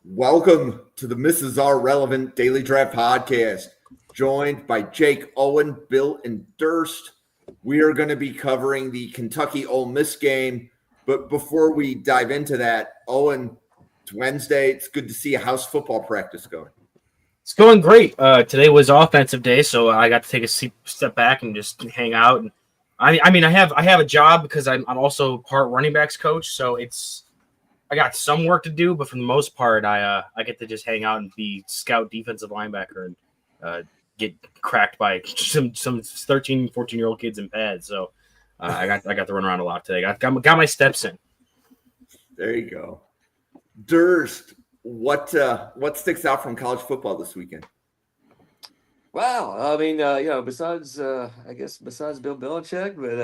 Welcome to the Mrs. R Relevant Daily Draft Podcast, joined by Jake, Owen, Bill, and Durst. We are going to be covering the Kentucky Ole Miss game. But before we dive into that, Owen, it's Wednesday. It's good to see a house football practice going. It's going great. Today was offensive day, so I got to take a step back and just hang out. And I have a job because I'm also part running backs coach, so I got some work to do, but for the most part, I get to just hang out and be scout defensive linebacker and get cracked by some 13, 14-year-old kids in pads. So I got to run around a lot today. Got my steps in. There you go. Durst, what sticks out from college football this weekend? Wow, I mean, besides Bill Belichick, but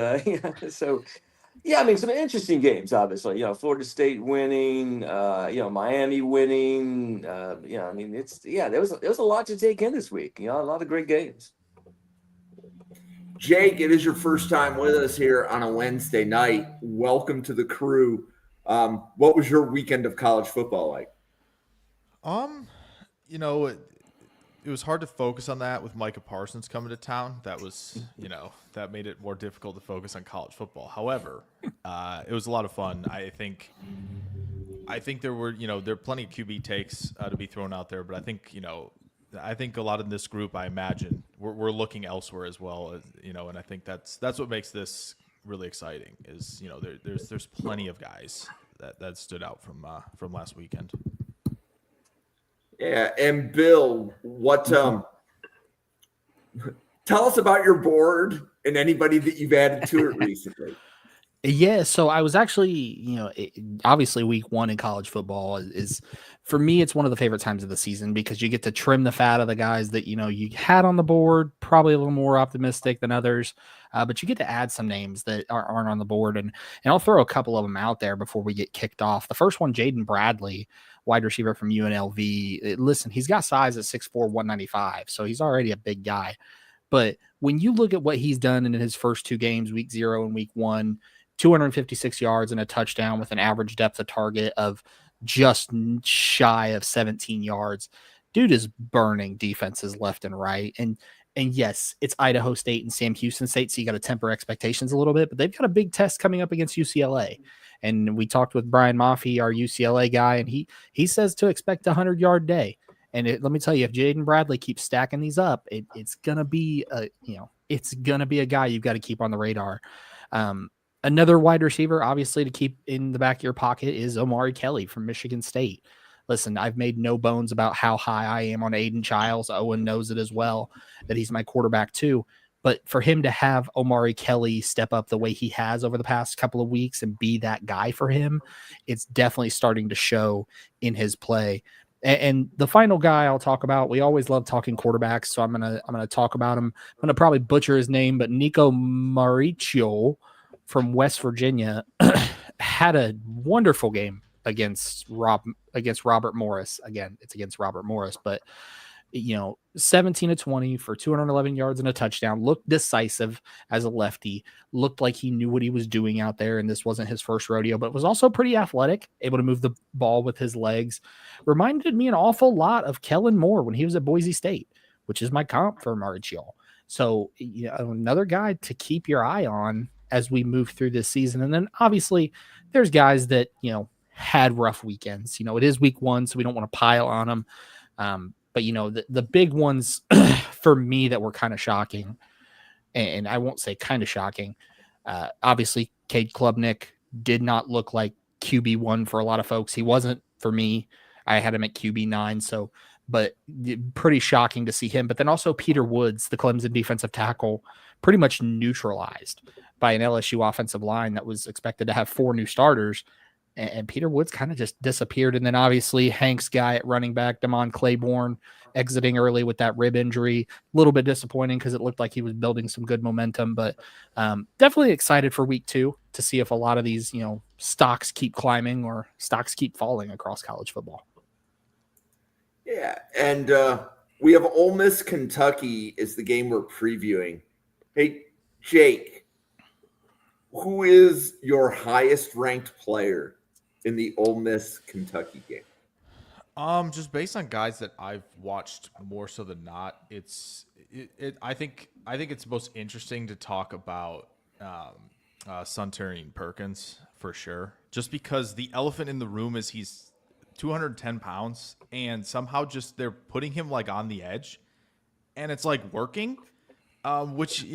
I mean, some interesting games, obviously. Florida State winning, Miami winning. I mean, there was a lot to take in this week. A lot of great games. Jake, it is your first time with us here on a Wednesday night. Welcome to the crew. What was your weekend of college football like? It was hard to focus on that with Micah Parsons coming to town. That was, that made it more difficult to focus on college football. However, it was a lot of fun. I think there were, there are plenty of QB takes to be thrown out there, but I think a lot in this group, I imagine, we're looking elsewhere as well, and I think that's what makes this really exciting. Is there's plenty of guys that stood out from last weekend. Yeah, and Bill, tell us about your board and anybody that you've added to it recently. Yeah, so I was actually, obviously week one in college football is for me, it's one of the favorite times of the season because you get to trim the fat of the guys that, you had on the board, probably a little more optimistic than others, but you get to add some names that aren't on the board. And I'll throw a couple of them out there before we get kicked off. The first one, Jaden Bradley, wide receiver from UNLV. Listen, he's got size at 6'4", 195, so he's already a big guy. But when you look at what he's done in his first two games, week 0 and week 1, 256 yards and a touchdown with an average depth of target of just shy of 17 yards. Dude is burning defenses left and right. And yes, it's Idaho State and Sam Houston State, so you got to temper expectations a little bit, but they've got a big test coming up against UCLA. And we talked with Brian Maffey, our UCLA guy, and he says to expect a 100-yard day. And let me tell you, if Jaden Bradley keeps stacking these up, it's gonna be a guy you've got to keep on the radar. Another wide receiver, obviously, to keep in the back of your pocket is Omari Kelly from Michigan State. Listen, I've made no bones about how high I am on Aiden Childs. Owen knows it as well, that he's my quarterback too. But for him to have Omari Kelly step up the way he has over the past couple of weeks and be that guy for him, it's definitely starting to show in his play. And the final guy I'll talk about, we always love talking quarterbacks, so I'm gonna talk about him. I'm gonna probably butcher his name, but Nico Mauricio from West Virginia had a wonderful game against Robert Morris. Again, it's against Robert Morris, but 17-20 for 211 yards and a touchdown, looked decisive as a lefty, looked like he knew what he was doing out there. And this wasn't his first rodeo, but was also pretty athletic, able to move the ball with his legs. Reminded me an awful lot of Kellen Moore when he was at Boise State, which is my comp for Mauricio. So another guy to keep your eye on as we move through this season. And then obviously there's guys that, had rough weekends. It is week 1, so we don't want to pile on them. But the big ones for me that were kind of shocking, and I won't say kind of shocking. Obviously, Cade Klubnik did not look like QB1 for a lot of folks. He wasn't for me. I had him at QB9. But pretty shocking to see him. But then also Peter Woods, the Clemson defensive tackle, pretty much neutralized by an LSU offensive line that was expected to have 4 new starters. And Peter Woods kind of just disappeared. And then obviously Hank's guy at running back, Damon Claiborne, exiting early with that rib injury. A little bit disappointing because it looked like he was building some good momentum. But definitely excited for week 2 to see if a lot of these, stocks keep climbing or stocks keep falling across college football. Yeah, and we have Ole Miss Kentucky is the game we're previewing. Hey, Jake, who is your highest ranked player in the Ole Miss Kentucky game? Just based on guys that I've watched more so than not, I think it's most interesting to talk about Suntarine Perkins for sure. Just because the elephant in the room is he's 210 pounds, and somehow just they're putting him like on the edge, and it's like working. Which,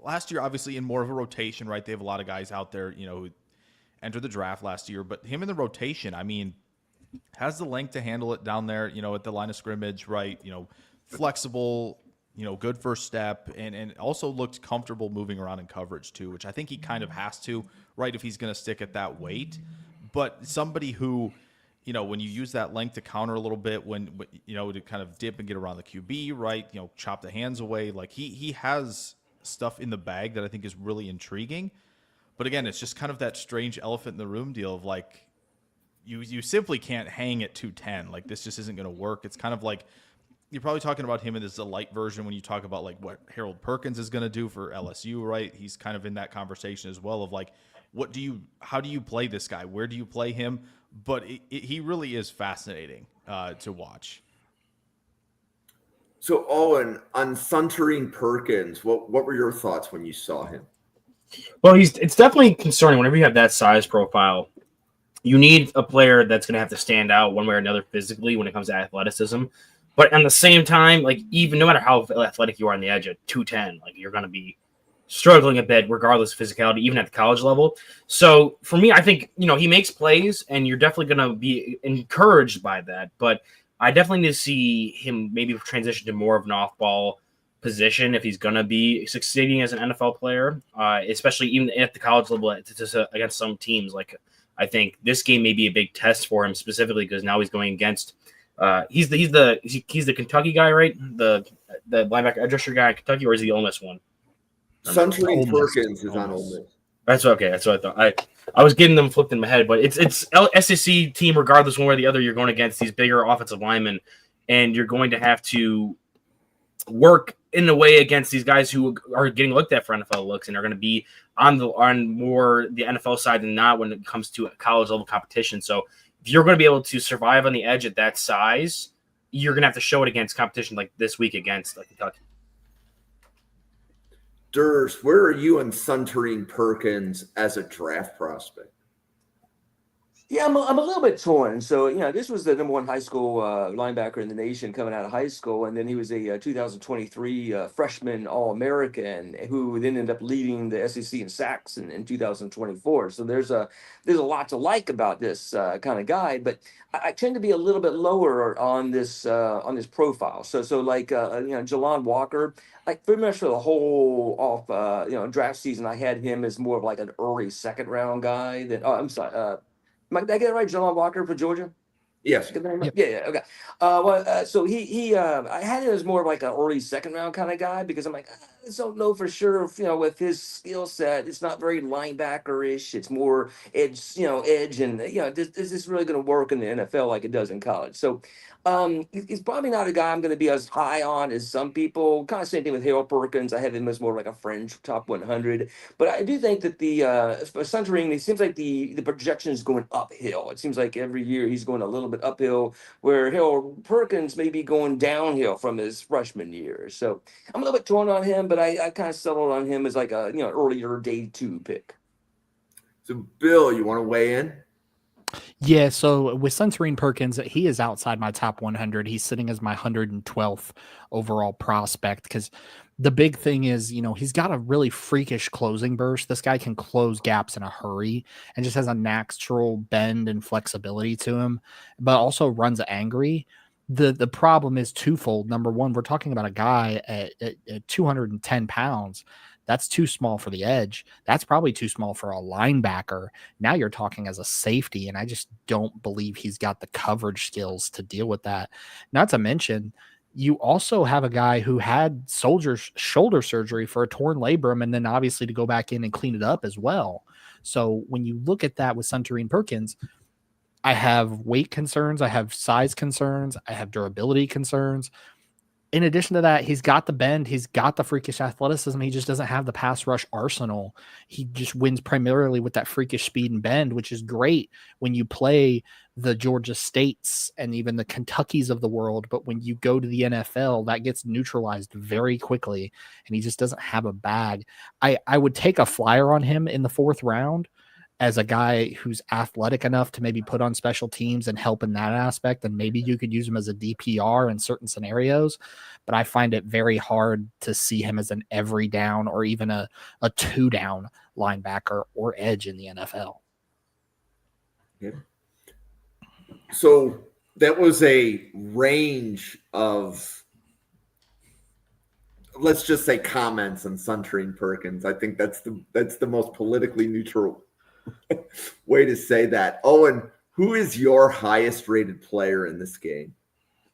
last year obviously in more of a rotation, right? They have a lot of guys out there, who entered the draft last year, but him in the rotation, I mean, has the length to handle it down there, at the line of scrimmage, right? Flexible, good first step, and also looked comfortable moving around in coverage too, which I think he kind of has to, right, if he's going to stick at that weight. But somebody who, when you use that length to counter a little bit, when to kind of dip and get around the QB, right, chop the hands away, like he has stuff in the bag that I think is really intriguing. But again, it's just kind of that strange elephant in the room deal of like, you simply can't hang at 210. Like, this just isn't going to work. It's kind of like you're probably talking about him as a light version when you talk about like what Harold Perkins is going to do for LSU, right? He's kind of in that conversation as well of like, how do you play this guy? Where do you play him? But he really is fascinating to watch. So, Owen, on Suntarine Perkins, what were your thoughts when you saw him? Well, it's definitely concerning whenever you have that size profile. You need a player that's going to have to stand out one way or another physically when it comes to athleticism. But at the same time, like, even no matter how athletic you are on the edge at 210, like, you're going to be struggling a bit regardless of physicality, even at the college level. So for me, I think, he makes plays and you're definitely going to be encouraged by that. But I definitely need to see him maybe transition to more of an off-ball position if he's going to be succeeding as an NFL player, especially even at the college level against some teams. Like, I think this game may be a big test for him specifically because now he's going against he's the Kentucky guy, right? The linebacker edge rusher guy in Kentucky, or is he the Ole Miss one? Suntarine Perkins is on Ole Miss. That's okay. That's what I thought. I was getting them flipped in my head, but it's SEC team regardless one way or the other. You're going against these bigger offensive linemen, and you're going to have to work in a way against these guys who are getting looked at for NFL looks and are going to be on more the NFL side than not when it comes to college level competition. So if you're going to be able to survive on the edge at that size, you're going to have to show it against competition like this week against Kentucky. Durst, where are you on Suntarine Perkins as a draft prospect? Yeah, I'm a little bit torn. So, this was the number one high school linebacker in the nation coming out of high school. And then he was a 2023 freshman All-American who then ended up leading the SEC in sacks in 2024. So there's a lot to like about this kind of guy. But I tend to be a little bit lower on this profile. So like, Jalon Walker, like pretty much for the whole off, draft season, I had him as more of like an early second round guy. Did I get it right? Jalon Walker for Georgia? Yes. Yep. Yeah, okay. So he I had him as more of like an early second round kind of guy because I'm like, I don't know for sure if, with his skill set, it's not very linebacker-ish. It's more edge, and is this really going to work in the NFL like it does in college? So he's probably not a guy I'm going to be as high on as some people. Kind of same thing with Harold Perkins. I have him as more like a fringe top 100. But I do think that the Suntarine, it seems like the projection is going uphill. It seems like every year he's going a little bit uphill, where Harold Perkins may be going downhill from his freshman year. So I'm a little bit torn on him, but I kind of settled on him as like a earlier day 2 pick. So, Bill, you want to weigh in? Yeah, so with Suntarine Perkins, he is outside my top 100. He's sitting as my 112th overall prospect because the big thing is, he's got a really freakish closing burst. This guy can close gaps in a hurry and just has a natural bend and flexibility to him, but also runs angry. The problem is twofold. Number one, we're talking about a guy at 210 pounds. That's too small for the edge. That's probably too small for a linebacker. Now you're talking as a safety, and I just don't believe he's got the coverage skills to deal with that. Not to mention, you also have a guy who had shoulder surgery for a torn labrum, and then obviously to go back in and clean it up as well. So when you look at that with Suntarine Perkins, I have weight concerns, I have size concerns, I have durability concerns. in addition to that, he's got the bend, he's got the freakish athleticism. He just doesn't have the pass rush arsenal. He just wins primarily with that freakish speed and bend, which is great when you play the Georgia States and even the Kentuckys of the world. But when you go to the NFL, that gets neutralized very quickly, and he just doesn't have a bag. I would take a flyer on him in the 4th round as a guy who's athletic enough to maybe put on special teams and help in that aspect. And maybe you could use him as a DPR in certain scenarios, but I find it very hard to see him as an every down or even a 2-down linebacker or edge in the NFL. Yeah. So that was a range of, let's just say, comments on Suntarine Perkins. I think that's the most politically neutral way to say that. Owen, who is your highest rated player in this game?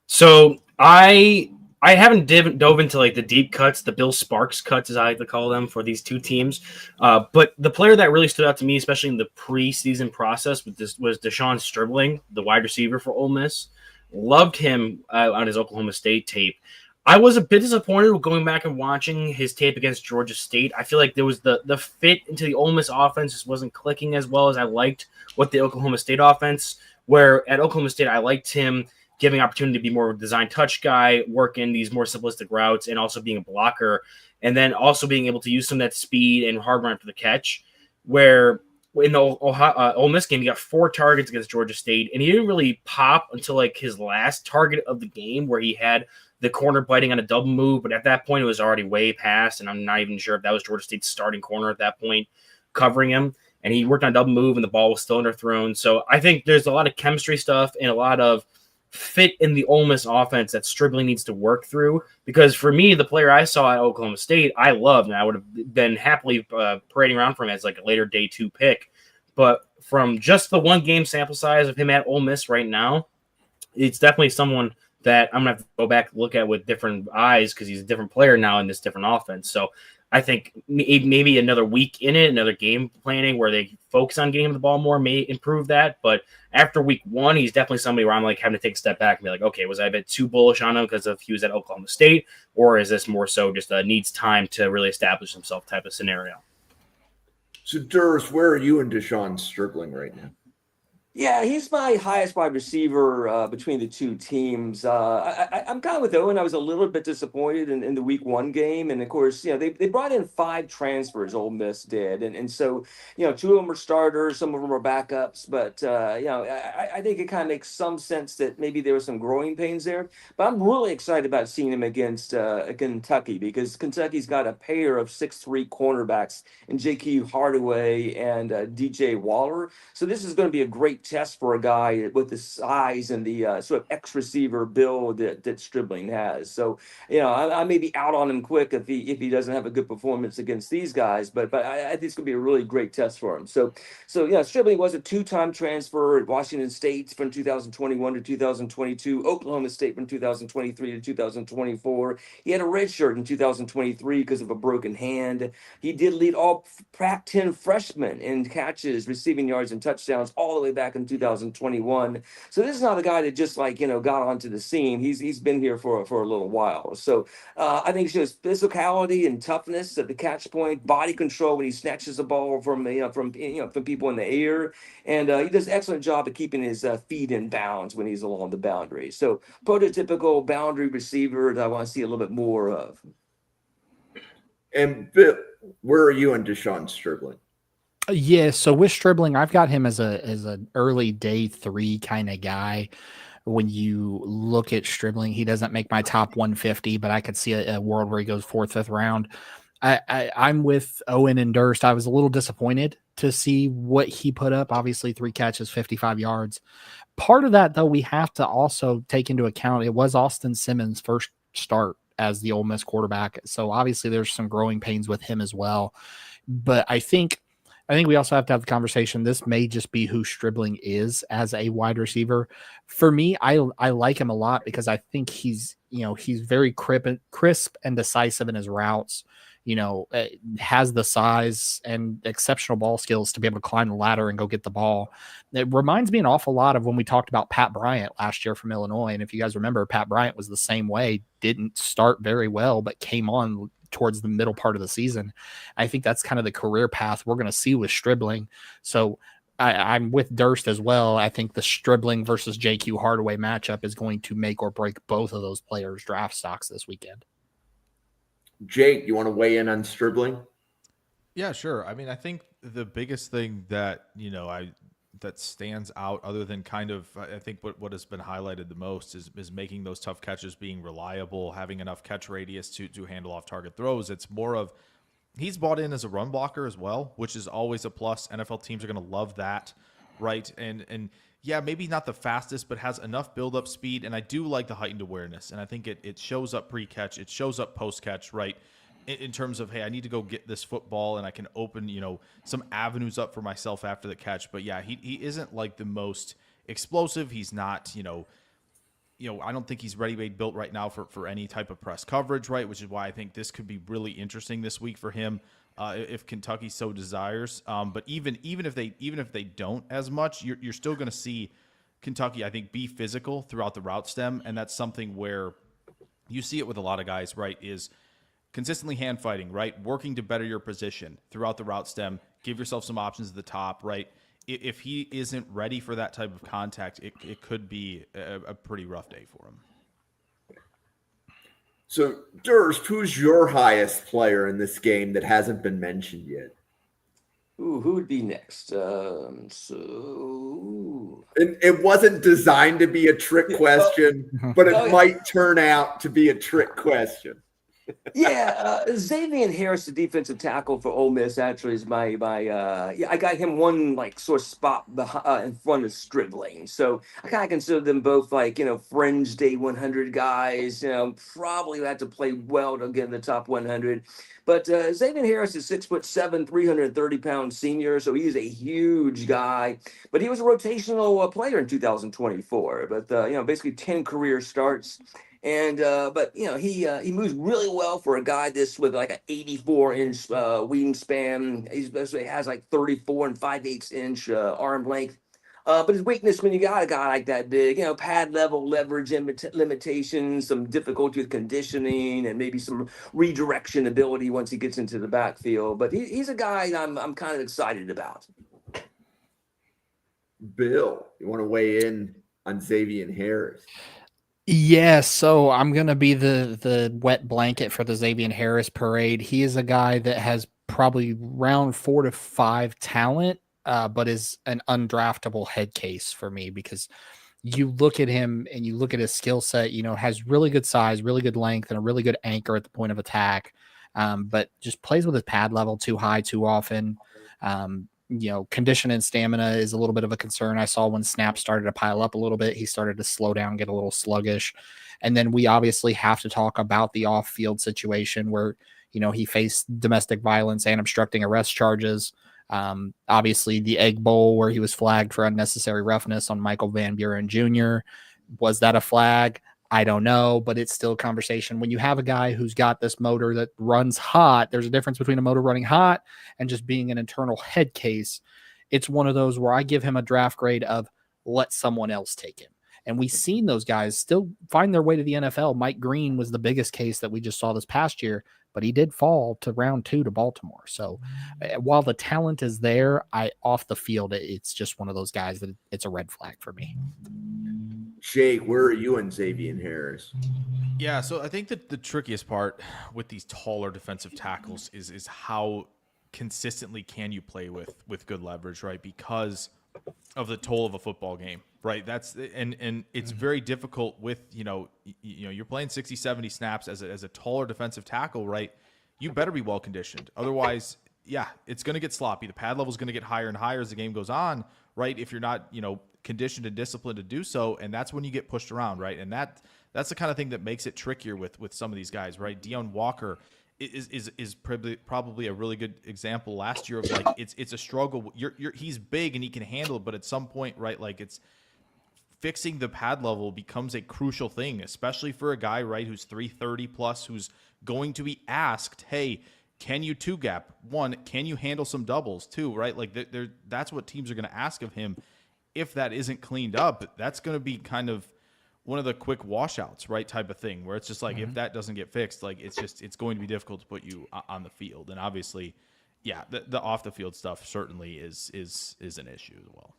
So I haven't dove into like the deep cuts, the Bill Sparks cuts, as I like to call them, for these two teams. But the player that really stood out to me, especially in the preseason process, was Deshaun Stribling, the wide receiver for Ole Miss. Loved him on his Oklahoma State tape. I was a bit disappointed going back and watching his tape against Georgia State. I feel like there was the fit into the Ole Miss offense just wasn't clicking as well as I liked with the Oklahoma State offense, where at Oklahoma State, I liked him giving opportunity to be more of a design touch guy, working these more simplistic routes, and also being a blocker, and then also being able to use some of that speed and hard run for the catch, where in the Ole Miss game, he got 4 targets against Georgia State, and he didn't really pop until like his last target of the game, where he had the corner biting on a double move, but at that point it was already way past, and I'm not even sure if that was Georgia State's starting corner at that point covering him, and he worked on a double move and the ball was still underthrown. So I think there's a lot of chemistry stuff and a lot of fit in the Ole Miss offense that Stribling needs to work through, because for me, the player I saw at Oklahoma State, I loved, and I would have been happily parading around for him as like a later day 2 pick. But from just the 1 game sample size of him at Ole Miss right now, it's definitely someone that I'm going to have to go back and look at with different eyes, because he's a different player now in this different offense. So I think maybe another week in it, another game planning where they focus on getting him the ball more may improve that. But after week 1, he's definitely somebody where I'm like having to take a step back and be like, okay, was I a bit too bullish on him because of he was at Oklahoma State, or is this more so just needs time to really establish himself type of scenario? So, Durs, where are you and Deshaun Stribling right now? Yeah, he's my highest wide receiver between the two teams. I'm kind of with Owen. I was a little bit disappointed in the week 1 game. And of course, they brought in 5 transfers, Ole Miss did. And so, 2 of them were starters, some of them were backups. But, I think it kind of makes some sense that maybe there were some growing pains there. But I'm really excited about seeing him against Kentucky, because Kentucky's got a pair of 6'3" cornerbacks in J.Q. Hardaway and DJ Waller. So this is going to be a great test for a guy with the size and the sort of X receiver build that Stribling has. So, I may be out on him quick if he doesn't have a good performance against these guys, but I think it's going to be a really great test for him. So Stribling was a 2-time transfer at Washington State from 2021 to 2022, Oklahoma State from 2023 to 2024. He had a red shirt in 2023 because of a broken hand. He did lead all Pac-10 freshmen in catches, receiving yards, and touchdowns all the way back in 2021. So this is not a guy that just got onto the scene. He's been here for a little while. So I think it's just physicality and toughness at the catch point, body control when he snatches the ball from people in the air, and he does an excellent job of keeping his feet in bounds when he's along the boundary. So prototypical boundary receiver that I want to see a little bit more of. And Bill, where are you and Deshaun Stribling? Yeah, so with Stribling, I've got him as an early day 3 kind of guy. When you look at Stribling, he doesn't make my top 150, but I could see a world where he goes 4th, 5th round. I'm with Owen and Durst. I was a little disappointed to see what he put up. Obviously, 3 catches, 55 yards. Part of that, though, we have to also take into account it was Austin Simmons' first start as the Ole Miss quarterback. So obviously there's some growing pains with him as well. But I think we also have to have the conversation. This may just be who Stribling is as a wide receiver. For me, I like him a lot because I think he's very crisp and decisive in his routes. has the size and exceptional ball skills to be able to climb the ladder and go get the ball. It reminds me an awful lot of when we talked about Pat Bryant last year from Illinois. And if you guys remember, Pat Bryant was the same way, didn't start very well, but came on towards the middle part of the season. I think that's kind of the career path we're going to see with Stribling. So I'm with Durst as well. I think the Stribling versus JQ Hardaway matchup is going to make or break both of those players' draft stocks this weekend. Jake, you want to weigh in on Stribling? Yeah, sure. I mean, I think the biggest thing that, that stands out other than kind of, I think what has been highlighted the most is making those tough catches, being reliable, having enough catch radius to handle off target throws. It's more of, he's bought in as a run blocker as well, which is always a plus. NFL teams are going to love that, right? And yeah, maybe not the fastest, but has enough build-up speed. And I do like the heightened awareness. And I think it shows up pre-catch. It shows up post-catch, right? In terms of, hey, I need to go get this football and I can open, some avenues up for myself after the catch. But yeah, he isn't like the most explosive. He's not, I don't think he's ready-made built right now for any type of press coverage, right? Which is why I think this could be really interesting this week for him if Kentucky so desires. But even if they don't as much, you're still going to see Kentucky, I think, be physical throughout the route stem, and that's something where you see it with a lot of guys, right? Is consistently hand fighting, right? Working to better your position throughout the route stem. Give yourself some options at the top, right? If he isn't ready for that type of contact, it could be a pretty rough day for him. So, Durst, who's your highest player in this game that hasn't been mentioned yet? Ooh, who would be next? And it wasn't designed to be a trick question, but it might turn out to be a trick question. Xavier Harris, the defensive tackle for Ole Miss, actually is my I got him one sort of spot in front of Stribling. So I kind of consider them both fringe day 100 guys. Probably have to play well to get in the top 100. But Xavier Harris is 6'7", 330-pound senior, so he's a huge guy. But he was a rotational player in 2024. But basically 10 career starts. And he moves really well for a guy with an 84-inch wingspan. He basically has 34 and 5/8 arm length. But his weakness when you got a guy like that big, pad level leverage limitations, some difficulty with conditioning, and maybe some redirection ability once he gets into the backfield. But he's a guy I'm kind of excited about. Bill, you want to weigh in on Xavier Harris? Yeah, so I'm going to be the wet blanket for the Xavier Harris parade. He is a guy that has probably round 4 to 5 talent, but is an undraftable head case for me because you look at him and you look at his skill set, has really good size, really good length, and a really good anchor at the point of attack, but just plays with his pad level too high too often. Condition and stamina is a little bit of a concern. I saw when snaps started to pile up a little bit, he started to slow down, get a little sluggish. And then we obviously have to talk about the off-field situation where, he faced domestic violence and obstructing arrest charges. Obviously the Egg Bowl where he was flagged for unnecessary roughness on Michael Van Buren Jr. Was that a flag? I don't know, but it's still a conversation. When you have a guy who's got this motor that runs hot, there's a difference between a motor running hot and just being an internal head case. It's one of those where I give him a draft grade of let someone else take him. And we've seen those guys still find their way to the NFL. Mike Green was the biggest case that we just saw this past year, but he did fall to round 2 to Baltimore. So while the talent is there, off the field, it's just one of those guys that it's a red flag for me. Jake, where are you and Xavier Harris? Yeah, so I think that the trickiest part with these taller defensive tackles is how consistently can you play with good leverage, right? Because of the toll of a football game, right? That's and it's very difficult with you're playing 60, 70 snaps as a taller defensive tackle, right? You better be well conditioned, otherwise, yeah, it's going to get sloppy. The pad level is going to get higher and higher as the game goes on, right? If you're not conditioned and disciplined to do so, and that's when you get pushed around, right? And that's the kind of thing that makes it trickier with some of these guys, right? Deion Walker is probably a really good example last year of it's a struggle. He's big and he can handle it, but at some point, right, it's fixing the pad level becomes a crucial thing, especially for a guy, right, who's 330 plus, who's going to be asked, hey, can you two gap? One, can you handle some doubles? Two, right? Like that's what teams are going to ask of him. If that isn't cleaned up, that's going to be kind of one of the quick washouts, right? Type of thing where it's just like, if that doesn't get fixed, like it's going to be difficult to put you on the field. And obviously, yeah, the off the field stuff certainly is an issue as well.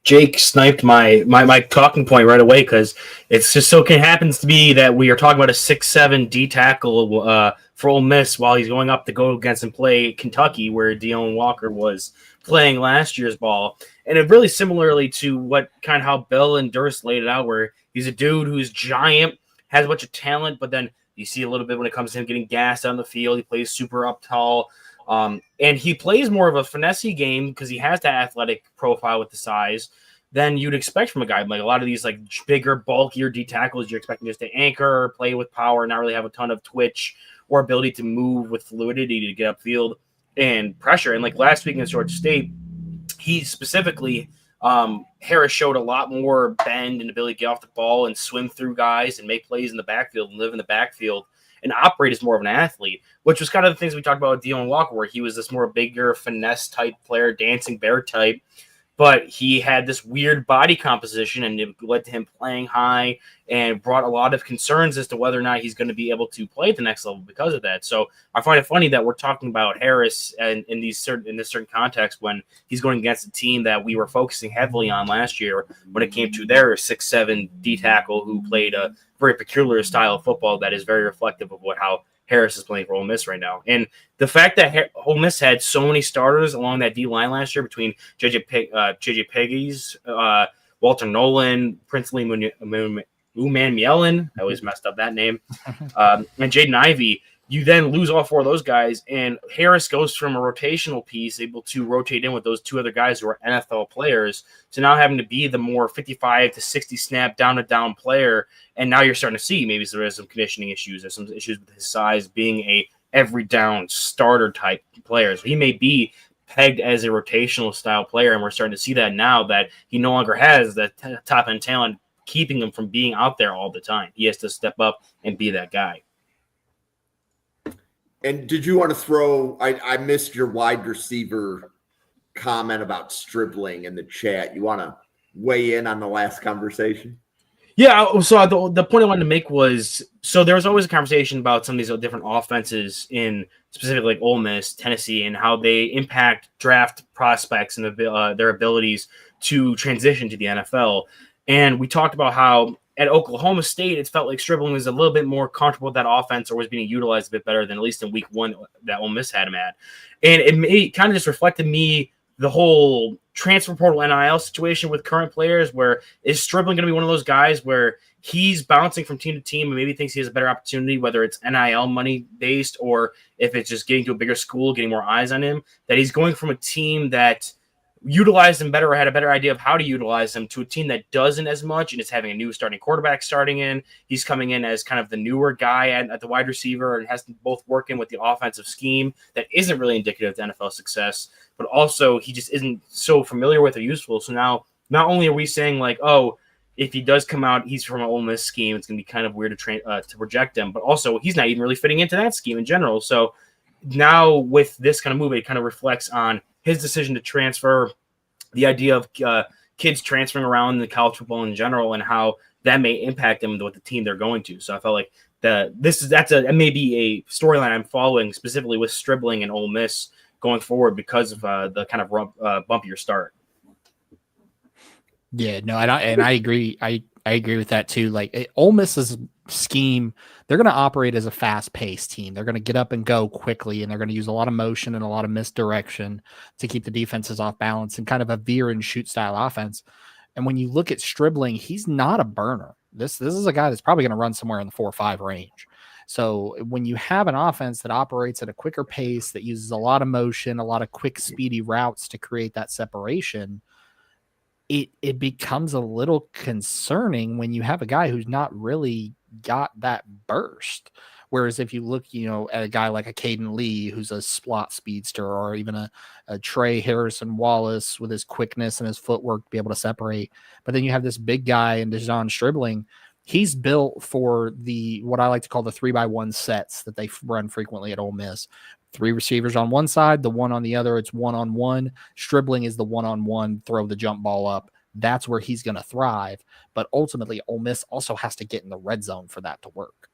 Jake sniped my talking point right away because it's just happens to be that we are talking about a 6'7" D tackle for Ole Miss while he's going up to go against and play Kentucky, where Deone Walker was playing last year's ball. And it really similarly to what kind of how Bill and Durst laid it out, where he's a dude who's giant, has a bunch of talent, but then you see a little bit when it comes to him getting gassed on the field. He plays super up tall. And he plays more of a finesse game because he has that athletic profile with the size than you'd expect from a guy. Like a lot of these like bigger, bulkier D tackles, you're expecting just to anchor, play with power, not really have a ton of twitch or ability to move with fluidity to get upfield and pressure. And like last week in Georgia State, he specifically, Harris showed a lot more bend and ability to get off the ball and swim through guys and make plays in the backfield and live in the backfield and operate as more of an athlete, which was kind of the things we talked about with Deone Walker, where he was this more bigger finesse type player, dancing bear type, but he had this weird body composition and it led to him playing high and brought a lot of concerns as to whether or not he's going to be able to play at the next level because of that. So I find it funny that we're talking about Harris and in this certain context when he's going against a team that we were focusing heavily on last year when it came to their 6'7" D tackle who played a very peculiar style of football that is very reflective of how Harris is playing for Ole Miss right now. And the fact that Ole Miss had so many starters along that D line last year between JJ Peggies, Walter Nolan, Princely Umanmielen, I always messed up that name, and Jaden Ivey, you then lose all four of those guys, and Harris goes from a rotational piece, able to rotate in with those two other guys who are NFL players, to now having to be the more 55 to 60 snap down-to-down player, and now you're starting to see maybe there is some conditioning issues, there's some issues with his size being a every-down starter-type player. So he may be pegged as a rotational style player, and we're starting to see that now that he no longer has that top-end talent keeping him from being out there all the time. He has to step up and be that guy. And did you want to throw – I missed your wide receiver comment about Stribling in the chat. You want to weigh in on the last conversation? Yeah, so the point I wanted to make was, so there was always a conversation about some of these different offenses in specifically like Ole Miss, Tennessee, and how they impact draft prospects and their abilities to transition to the NFL. And we talked about how at Oklahoma State, it felt like Stribling was a little bit more comfortable with that offense or was being utilized a bit better than at least in week one that Ole Miss had him at. And it kind of just reflected me the whole transfer portal NIL situation with current players, where is Stribling going to be one of those guys where he's bouncing from team to team and maybe thinks he has a better opportunity, whether it's NIL money based or if it's just getting to a bigger school, getting more eyes on him, that he's going from a team that utilized him better or had a better idea of how to utilize him to a team that doesn't as much and is having a new starting quarterback starting in. He's coming in as kind of the newer guy at the wide receiver and has to both work in with the offensive scheme that isn't really indicative of NFL success, but also he just isn't so familiar with or useful. So now not only are we saying like, oh, if he does come out, he's from an Ole Miss scheme, it's going to be kind of weird to reject him, but also he's not even really fitting into that scheme in general. So now with this kind of move, it kind of reflects on his decision to transfer, the idea of kids transferring around in the college football in general and how that may impact them with the team they're going to. So I felt like that may be a storyline I'm following specifically with Stribling and Ole Miss going forward because of the kind of bumpier start. Yeah, no, and I agree. I agree with that too. Like Ole Miss's scheme, they're going to operate as a fast-paced team. They're going to get up and go quickly, and they're going to use a lot of motion and a lot of misdirection to keep the defenses off balance and kind of a veer and shoot style offense. And when you look at Stribling, he's not a burner. This is a guy that's probably going to run somewhere in the 4 or 5 range. So when you have an offense that operates at a quicker pace, that uses a lot of motion, a lot of quick, speedy routes to create that separation, it becomes a little concerning when you have a guy who's not really got that burst. Whereas if you look, at a guy like a Caden Lee, who's a slot speedster, or even a Trey Harrison Wallace with his quickness and his footwork to be able to separate. But then you have this big guy in Dejon Stribling. he's built for the what I like to call the 3x1 sets that they run frequently at Ole Miss. 3 receivers on one side, the one on the other. It's 1-on-1. Stribling is the 1-on-1. Throw the jump ball up. That's where he's going to thrive. But ultimately, Ole Miss also has to get in the red zone for that to work.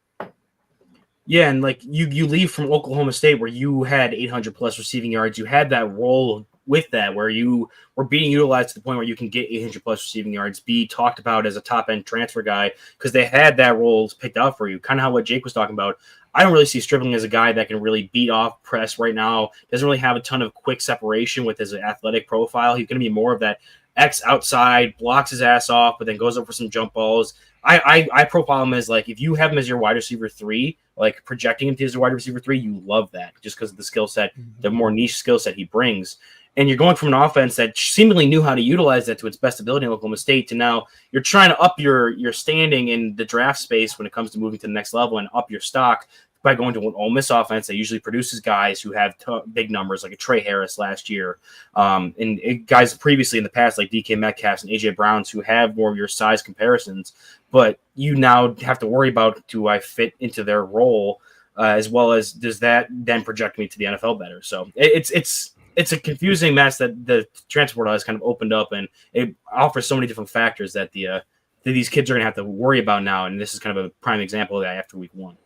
Yeah, and like you leave from Oklahoma State where you had 800 plus receiving yards. You had that role with that where you were being utilized to the point where you can get 800 plus receiving yards, be talked about as a top end transfer guy because they had that role picked out for you. Kind of how what Jake was talking about. I don't really see Stribling as a guy that can really beat off press right now. Doesn't really have a ton of quick separation with his athletic profile. He's going to be more of that X outside, blocks his ass off, but then goes up for some jump balls. I profile him as like if you have him as your wide receiver 3, like projecting him as your wide receiver 3, you love that just because of the skill set, the more niche skill set he brings. And you're going from an offense that seemingly knew how to utilize that to its best ability in Oklahoma State to now you're trying to up your standing in the draft space when it comes to moving to the next level and up your stock by going to an Ole Miss offense that usually produces guys who have big numbers like a Trey Harris last year, and guys previously in the past like DK Metcalf and AJ Browns who have more of your size comparisons, but you now have to worry about do I fit into their role as well as does that then project me to the NFL better? So it's a confusing mess that the transfer portal has kind of opened up, and it offers so many different factors that that these kids are going to have to worry about now, and this is kind of a prime example of that after week 1.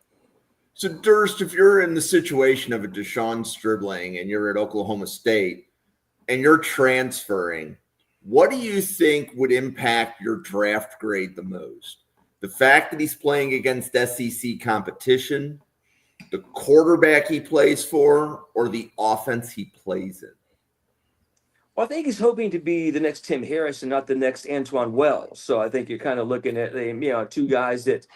So, Durst, if you're in the situation of a Deshaun Stribling and you're at Oklahoma State and you're transferring, what do you think would impact your draft grade the most? The fact that he's playing against SEC competition, the quarterback he plays for, or the offense he plays in? Well, I think he's hoping to be the next Tim Harris and not the next Antoine Wells. So I think you're kind of looking at two guys that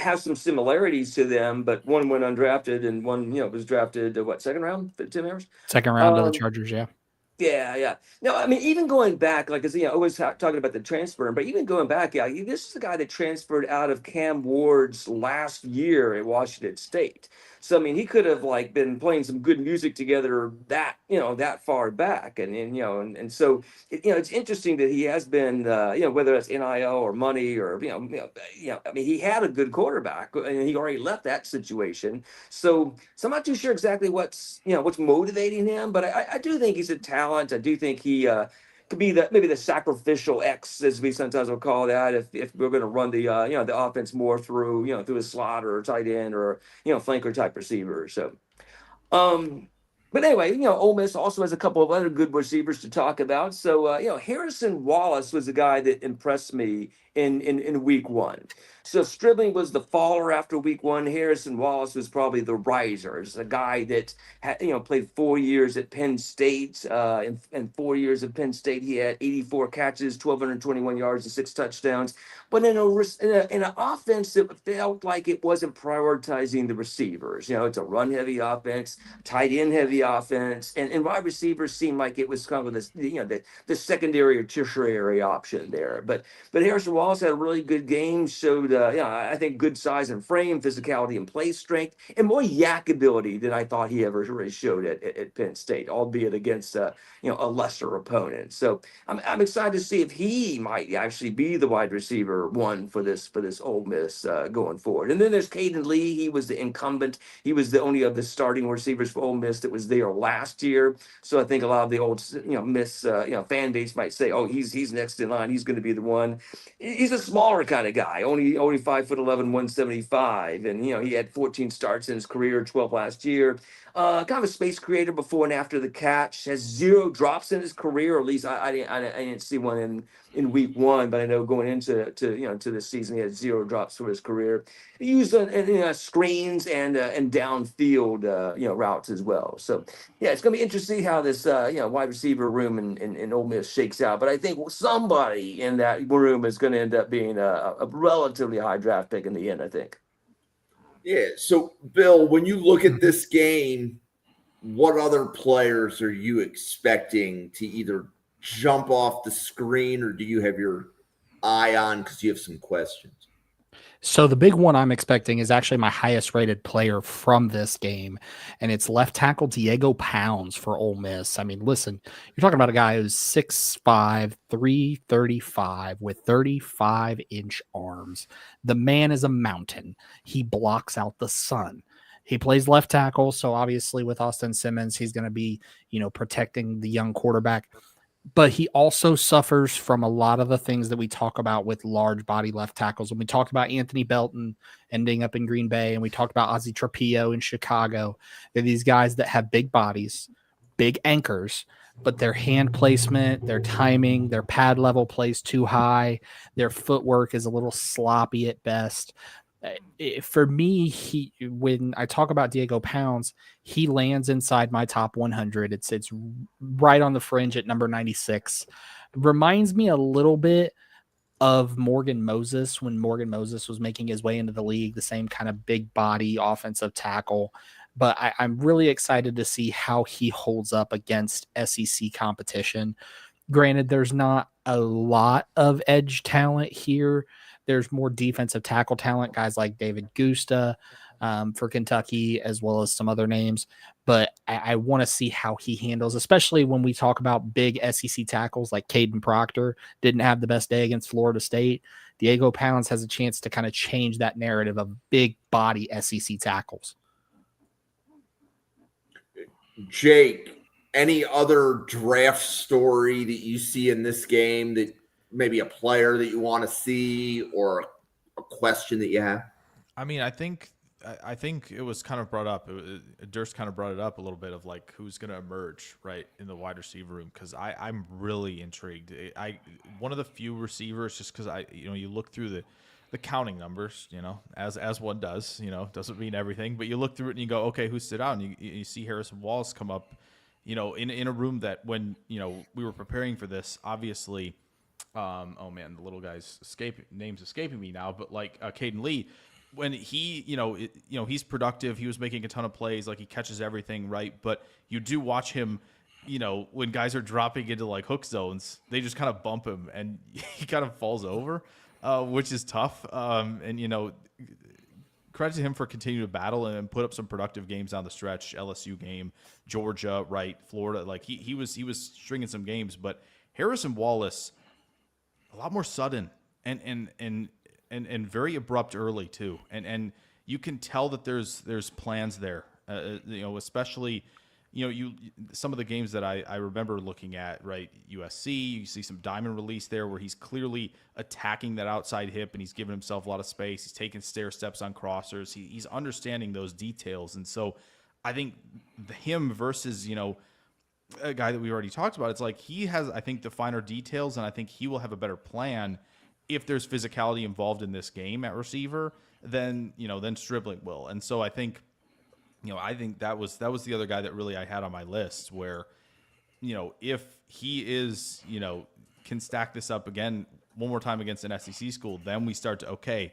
have some similarities to them, but one went undrafted and one was drafted second round? Tim Harris, second round to the Chargers, yeah. Yeah. No, I mean, even going back, like, as always talking about the transfer, but even going back, this is the guy that transferred out of Cam Ward's last year at Washington State. So, I mean, he could have been playing some good music together that far back. And so, it's interesting that he has been, whether it's NIL or money or, I mean, he had a good quarterback and he already left that situation. So I'm not too sure exactly what's motivating him, but I do think he's a talent. I do think he could be maybe the sacrificial X, as we sometimes will call that, if we're going to run the the offense more through a slot or a tight end or flanker type receiver. So, but anyway, Ole Miss also has a couple of other good receivers to talk about. So, Harrison Wallace was a guy that impressed me in week 1. So Stribling was the faller after week 1. Harrison Wallace was probably the riser. It's a guy that played 4 years at Penn State. In 4 years at Penn State, he had 84 catches, 1,221 yards, and 6 touchdowns. But in an offense that felt like it wasn't prioritizing the receivers. It's a run-heavy offense, tight end-heavy offense, and wide receivers seemed like it was kind of the secondary or tertiary option there. But Harrison Wallace had a really good game, showed I think good size and frame, physicality and play strength, and more yak ability than I thought he ever really showed at Penn State, albeit against a lesser opponent. So I'm excited to see if he might actually be the wide receiver 1 for this Ole Miss going forward. And then there's Caden Lee. He was the incumbent. He was the only of the starting receivers for Ole Miss that was there last year. So I think a lot of the old Miss fan base might say, oh, he's next in line. He's going to be the one. He's a smaller kind of guy, only 5'11", 175, and he had 14 starts in his career, 12 last year. Kind of a space creator before and after the catch. Has 0 drops in his career, or at least I didn't see one in week 1, but I know going into to this season he had 0 drops for his career. He used screens and downfield routes as well. So yeah, it's gonna be interesting to see how this wide receiver room in Ole Miss shakes out. But I think somebody in that room is going to end up being a relatively high draft pick in the end, I think. Yeah. So, Bill, when you look at this game, what other players are you expecting to either jump off the screen, or do you have your eye on because you have some questions? So the big one I'm expecting is actually my highest rated player from this game, and it's left tackle Diego Pounds for Ole Miss. I mean, listen, you're talking about a guy who's 6'5", 335 with 35-inch arms. The man is a mountain. He blocks out the sun. He plays left tackle, so obviously with Austin Simmons, he's going to be, protecting the young quarterback. But he also suffers from a lot of the things that we talk about with large body left tackles. When we talked about Anthony Belton ending up in Green Bay, and we talked about Ozzie Trapillo in Chicago, they're these guys that have big bodies, big anchors, but their hand placement, their timing, their pad level plays too high. Their footwork is a little sloppy at best. For me, when I talk about Diego Pounds, he lands inside my top 100. It's right on the fringe at number 96. Reminds me a little bit of Morgan Moses when Morgan Moses was making his way into the league, the same kind of big body offensive tackle. But I'm really excited to see how he holds up against SEC competition. Granted, there's not a lot of edge talent here. There's more defensive tackle talent, guys like David Gusta for Kentucky, as well as some other names. But I want to see how he handles, especially when we talk about big SEC tackles like Caden Proctor didn't have the best day against Florida State. Diego Pounds has a chance to kind of change that narrative of big body SEC tackles. Jake, any other draft story that you see in this game that maybe a player that you want to see or a question that you have? I mean, I think it was kind of brought up. Durst kind of brought it up a little bit of like who's going to emerge right in the wide receiver room, because I'm really intrigued. One of the few receivers, just because you look through the counting numbers, as one does, doesn't mean everything, but you look through it and you go, okay, who stood out? And you see Harrison Wallace come up, in a room that when we were preparing for this, obviously. Oh man, the little guy's name's escaping me now, but like Caden Lee, when he, he's productive, he was making a ton of plays, like he catches everything right. But you do watch him, when guys are dropping into like hook zones, they just kind of bump him and he kind of falls over, which is tough. And credit to him for continuing to battle and put up some productive games down the stretch. LSU game, Georgia, right, Florida, like he was stringing some games, but Harrison Wallace. A lot more sudden and very abrupt early too, and you can tell that there's plans there. Especially some of the games that I remember looking at, right? USC, you see some diamond release there where he's clearly attacking that outside hip and he's giving himself a lot of space. He's taking stair steps on crossers. He's understanding those details, and so I think him versus a guy that we already talked about, it's like he has, I think, the finer details, and I think he will have a better plan if there's physicality involved in this game at receiver than Stribling will. And so I think that was the other guy that really I had on my list where, if he is, can stack this up again one more time against an SEC school, then we start to,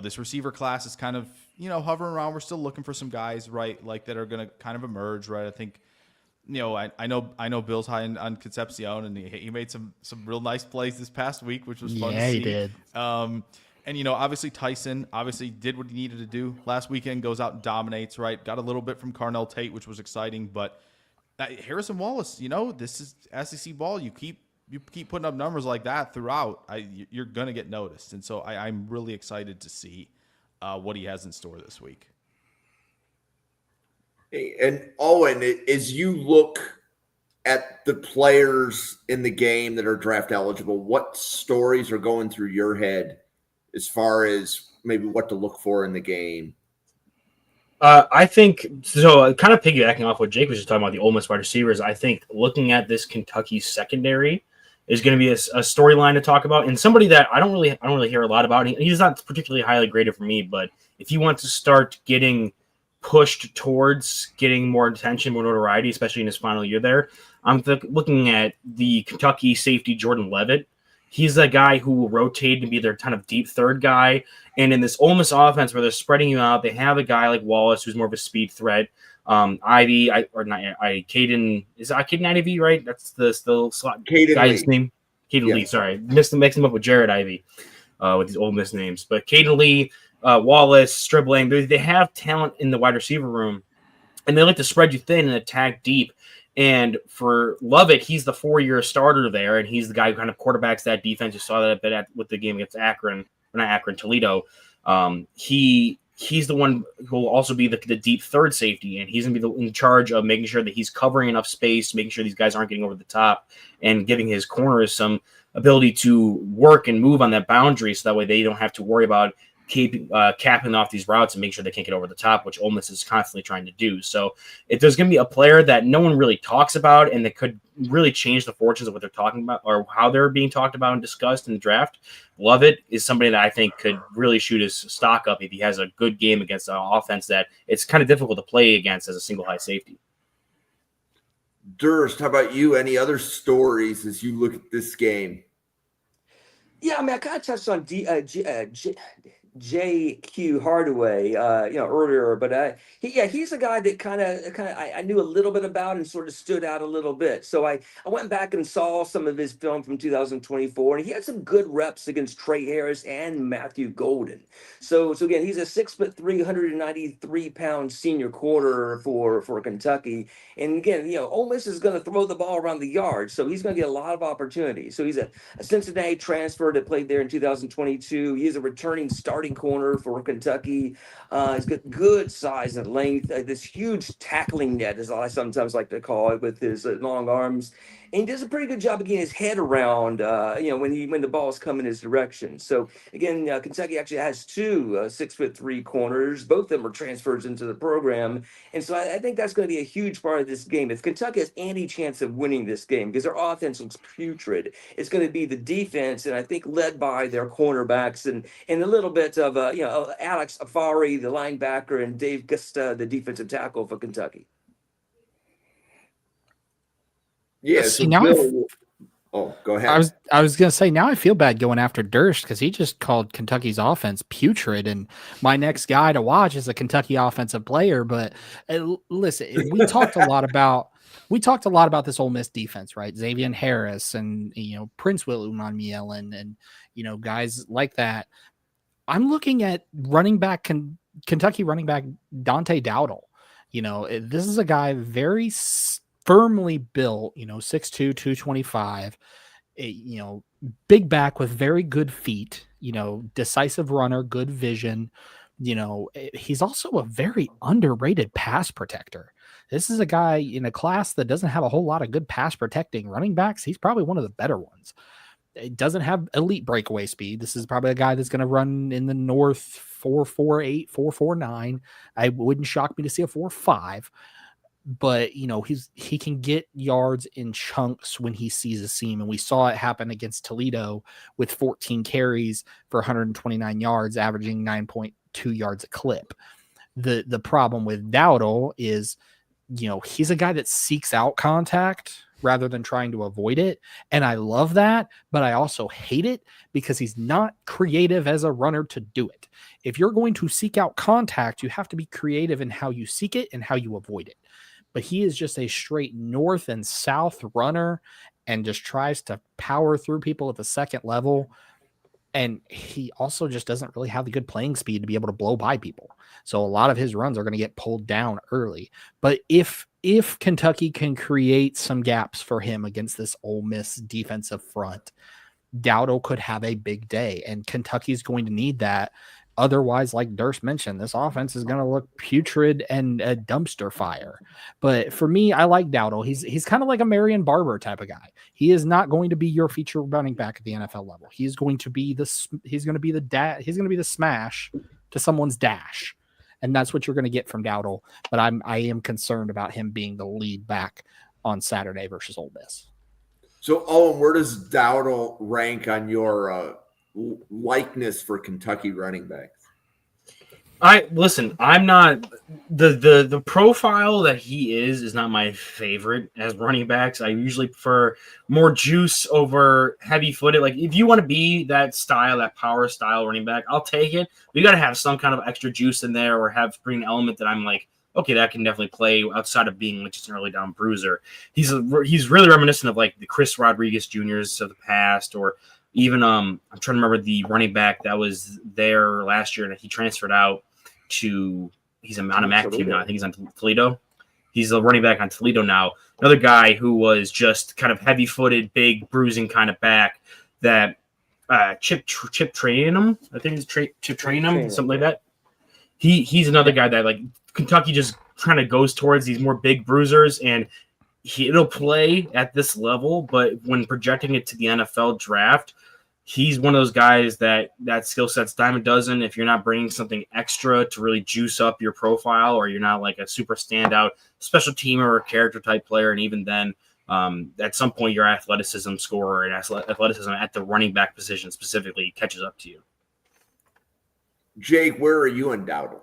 this receiver class is kind of, hovering around. We're still looking for some guys, right, like that are going to kind of emerge, right? I think, I know Bill's high on Concepcion, and he made some real nice plays this past week, which was fun to see. Yeah, he did. And obviously Tyson did what he needed to do last weekend, goes out and dominates, right? Got a little bit from Carnell Tate, which was exciting, but Harrison Wallace, this is SEC ball. You keep putting up numbers like that throughout, you're gonna get noticed, and so I'm really excited to see what he has in store this week. And Owen, as you look at the players in the game that are draft eligible, what stories are going through your head as far as maybe what to look for in the game? I think so. Kind of piggybacking off what Jake was just talking about, the Ole Miss wide receivers. I think looking at this Kentucky secondary is going to be a storyline to talk about, and somebody that I don't really hear a lot about. He's not particularly highly graded for me, but if you want to start getting pushed towards getting more attention, more notoriety, especially in his final year there, I'm looking at the Kentucky safety Jordan Leavitt. He's the guy who will rotate and be their kind of deep third guy. And in this Ole Miss offense where they're spreading you out, they have a guy like Wallace who's more of a speed threat. Caden, is that Caden Ivey, right? That's the slot guy's name. Caden Lee, sorry. Mixed him up with Jared Ivey. with these Ole Miss names. But Caden Lee, Wallace, Stribling, they have talent in the wide receiver room, and they like to spread you thin and attack deep. And for Lovett, he's the 4-year starter there, and he's the guy who kind of quarterbacks that defense. You saw that a bit with the game against Toledo. He's the one who will also be the deep third safety, and he's going to be in charge of making sure that he's covering enough space, making sure these guys aren't getting over the top, and giving his corners some ability to work and move on that boundary so that way they don't have to worry about capping off these routes and make sure they can't get over the top, which Ole Miss is constantly trying to do. So if there's going to be a player that no one really talks about and that could really change the fortunes of what they're talking about or how they're being talked about and discussed in the draft, Lovett is somebody that I think could really shoot his stock up if he has a good game against an offense that it's kind of difficult to play against as a single high safety. Durst, how about you? Any other stories as you look at this game? Yeah, I mean, I kind of touched on J.Q. Hardaway, earlier, but he's a guy that kind of I knew a little bit about and sort of stood out a little bit. So I went back and saw some of his film from 2024, and he had some good reps against Trey Harris and Matthew Golden. So again, he's a 6'3", 193-pound senior corner for Kentucky, and again, Ole Miss is going to throw the ball around the yard, so he's going to get a lot of opportunities. So he's a Cincinnati transfer that played there in 2022. He is a returning starting corner for Kentucky. He's got good size and length. This huge tackling net, as I sometimes like to call it, with his long arms. And he does a pretty good job of getting his head around, when the ball's coming his direction. So again, Kentucky actually has two 6'3" corners. Both of them are transfers into the program, and so I think that's going to be a huge part of this game. If Kentucky has any chance of winning this game, because their offense looks putrid, it's going to be the defense, and I think led by their cornerbacks and a little bit of Alex Afari, the linebacker, and Dave Gusta, the defensive tackle for Kentucky. Yeah, See, so now go ahead. I was gonna say, now I feel bad going after Durst because he just called Kentucky's offense putrid, and my next guy to watch is a Kentucky offensive player. But listen, we talked a lot about this Ole Miss defense, right? Xavier Harris and Prince Will Umanmielen and guys like that. I'm looking at Kentucky running back Dante Dowdle. This is a guy very firmly built, 6'2", 225, big back with very good feet, decisive runner, good vision. He's also a very underrated pass protector. This is a guy in a class that doesn't have a whole lot of good pass protecting running backs. He's probably one of the better ones. It doesn't have elite breakaway speed. This is probably a guy that's going to run in the north 4.48, 4.49. I wouldn't shock me to see a 4.5. But he can get yards in chunks when he sees a seam, and we saw it happen against Toledo with 14 carries for 129 yards, averaging 9.2 yards a clip. The problem with Dowdle is, he's a guy that seeks out contact rather than trying to avoid it, and I love that, but I also hate it because he's not creative as a runner to do it. If you're going to seek out contact, you have to be creative in how you seek it and how you avoid it. But he is just a straight north and south runner and just tries to power through people at the second level. And he also just doesn't really have the good playing speed to be able to blow by people. So a lot of his runs are going to get pulled down early. But if Kentucky can create some gaps for him against this Ole Miss defensive front, Dowdle could have a big day. And Kentucky's going to need that. Otherwise, like Durst mentioned, this offense is going to look putrid and a dumpster fire. But for me, I like Dowdle. He's kind of like a Marion Barber type of guy. He is not going to be your feature running back at the NFL level. He's going to be the smash to someone's dash, and that's what you're going to get from Dowdle. But I am concerned about him being the lead back on Saturday versus Ole Miss. So, Owen, where does Dowdle rank on your likeness for Kentucky running backs? I'm not the profile that he is not my favorite as running backs. I usually prefer more juice over heavy footed. Like if you want to be that style, that power style running back, I'll take it. But you got to have some kind of extra juice in there or bring an element that I'm like, okay, that can definitely play outside of being like just an early down bruiser. He's really reminiscent of like the Chris Rodriguez Juniors of the past, or Even I'm trying to remember the running back that was there last year, and he transferred out to. He's on a MAC team now. I think he's on Toledo. He's a running back on Toledo now. Another guy who was just kind of heavy-footed, big, bruising kind of back that Chip Trayanum, I think it's Chip Trayanum, something like that. He's another guy that like Kentucky just kind of goes towards these more big bruisers, and it'll play at this level. But when projecting it to the NFL draft, he's one of those guys that skill set's dime a dozen. If you're not bringing something extra to really juice up your profile, or you're not like a super standout special teamer or character type player, and even then, at some point, your athleticism score and athleticism at the running back position specifically catches up to you. Jake, where are you in Dowdle?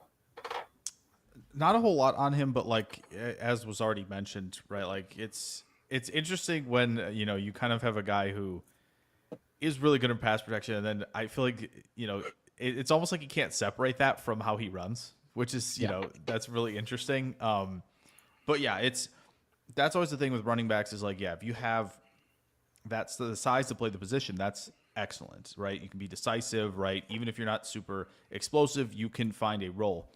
Not a whole lot on him, but like as was already mentioned, right? Like it's interesting when you kind of have a guy who is really good in pass protection, and then I feel like it's almost like you can't separate that from how he runs, which is that's really interesting. But yeah, that's always the thing with running backs is like, yeah, if you have that's the size to play the position, that's excellent, right? You can be decisive, right? Even if you're not super explosive, you can find a role.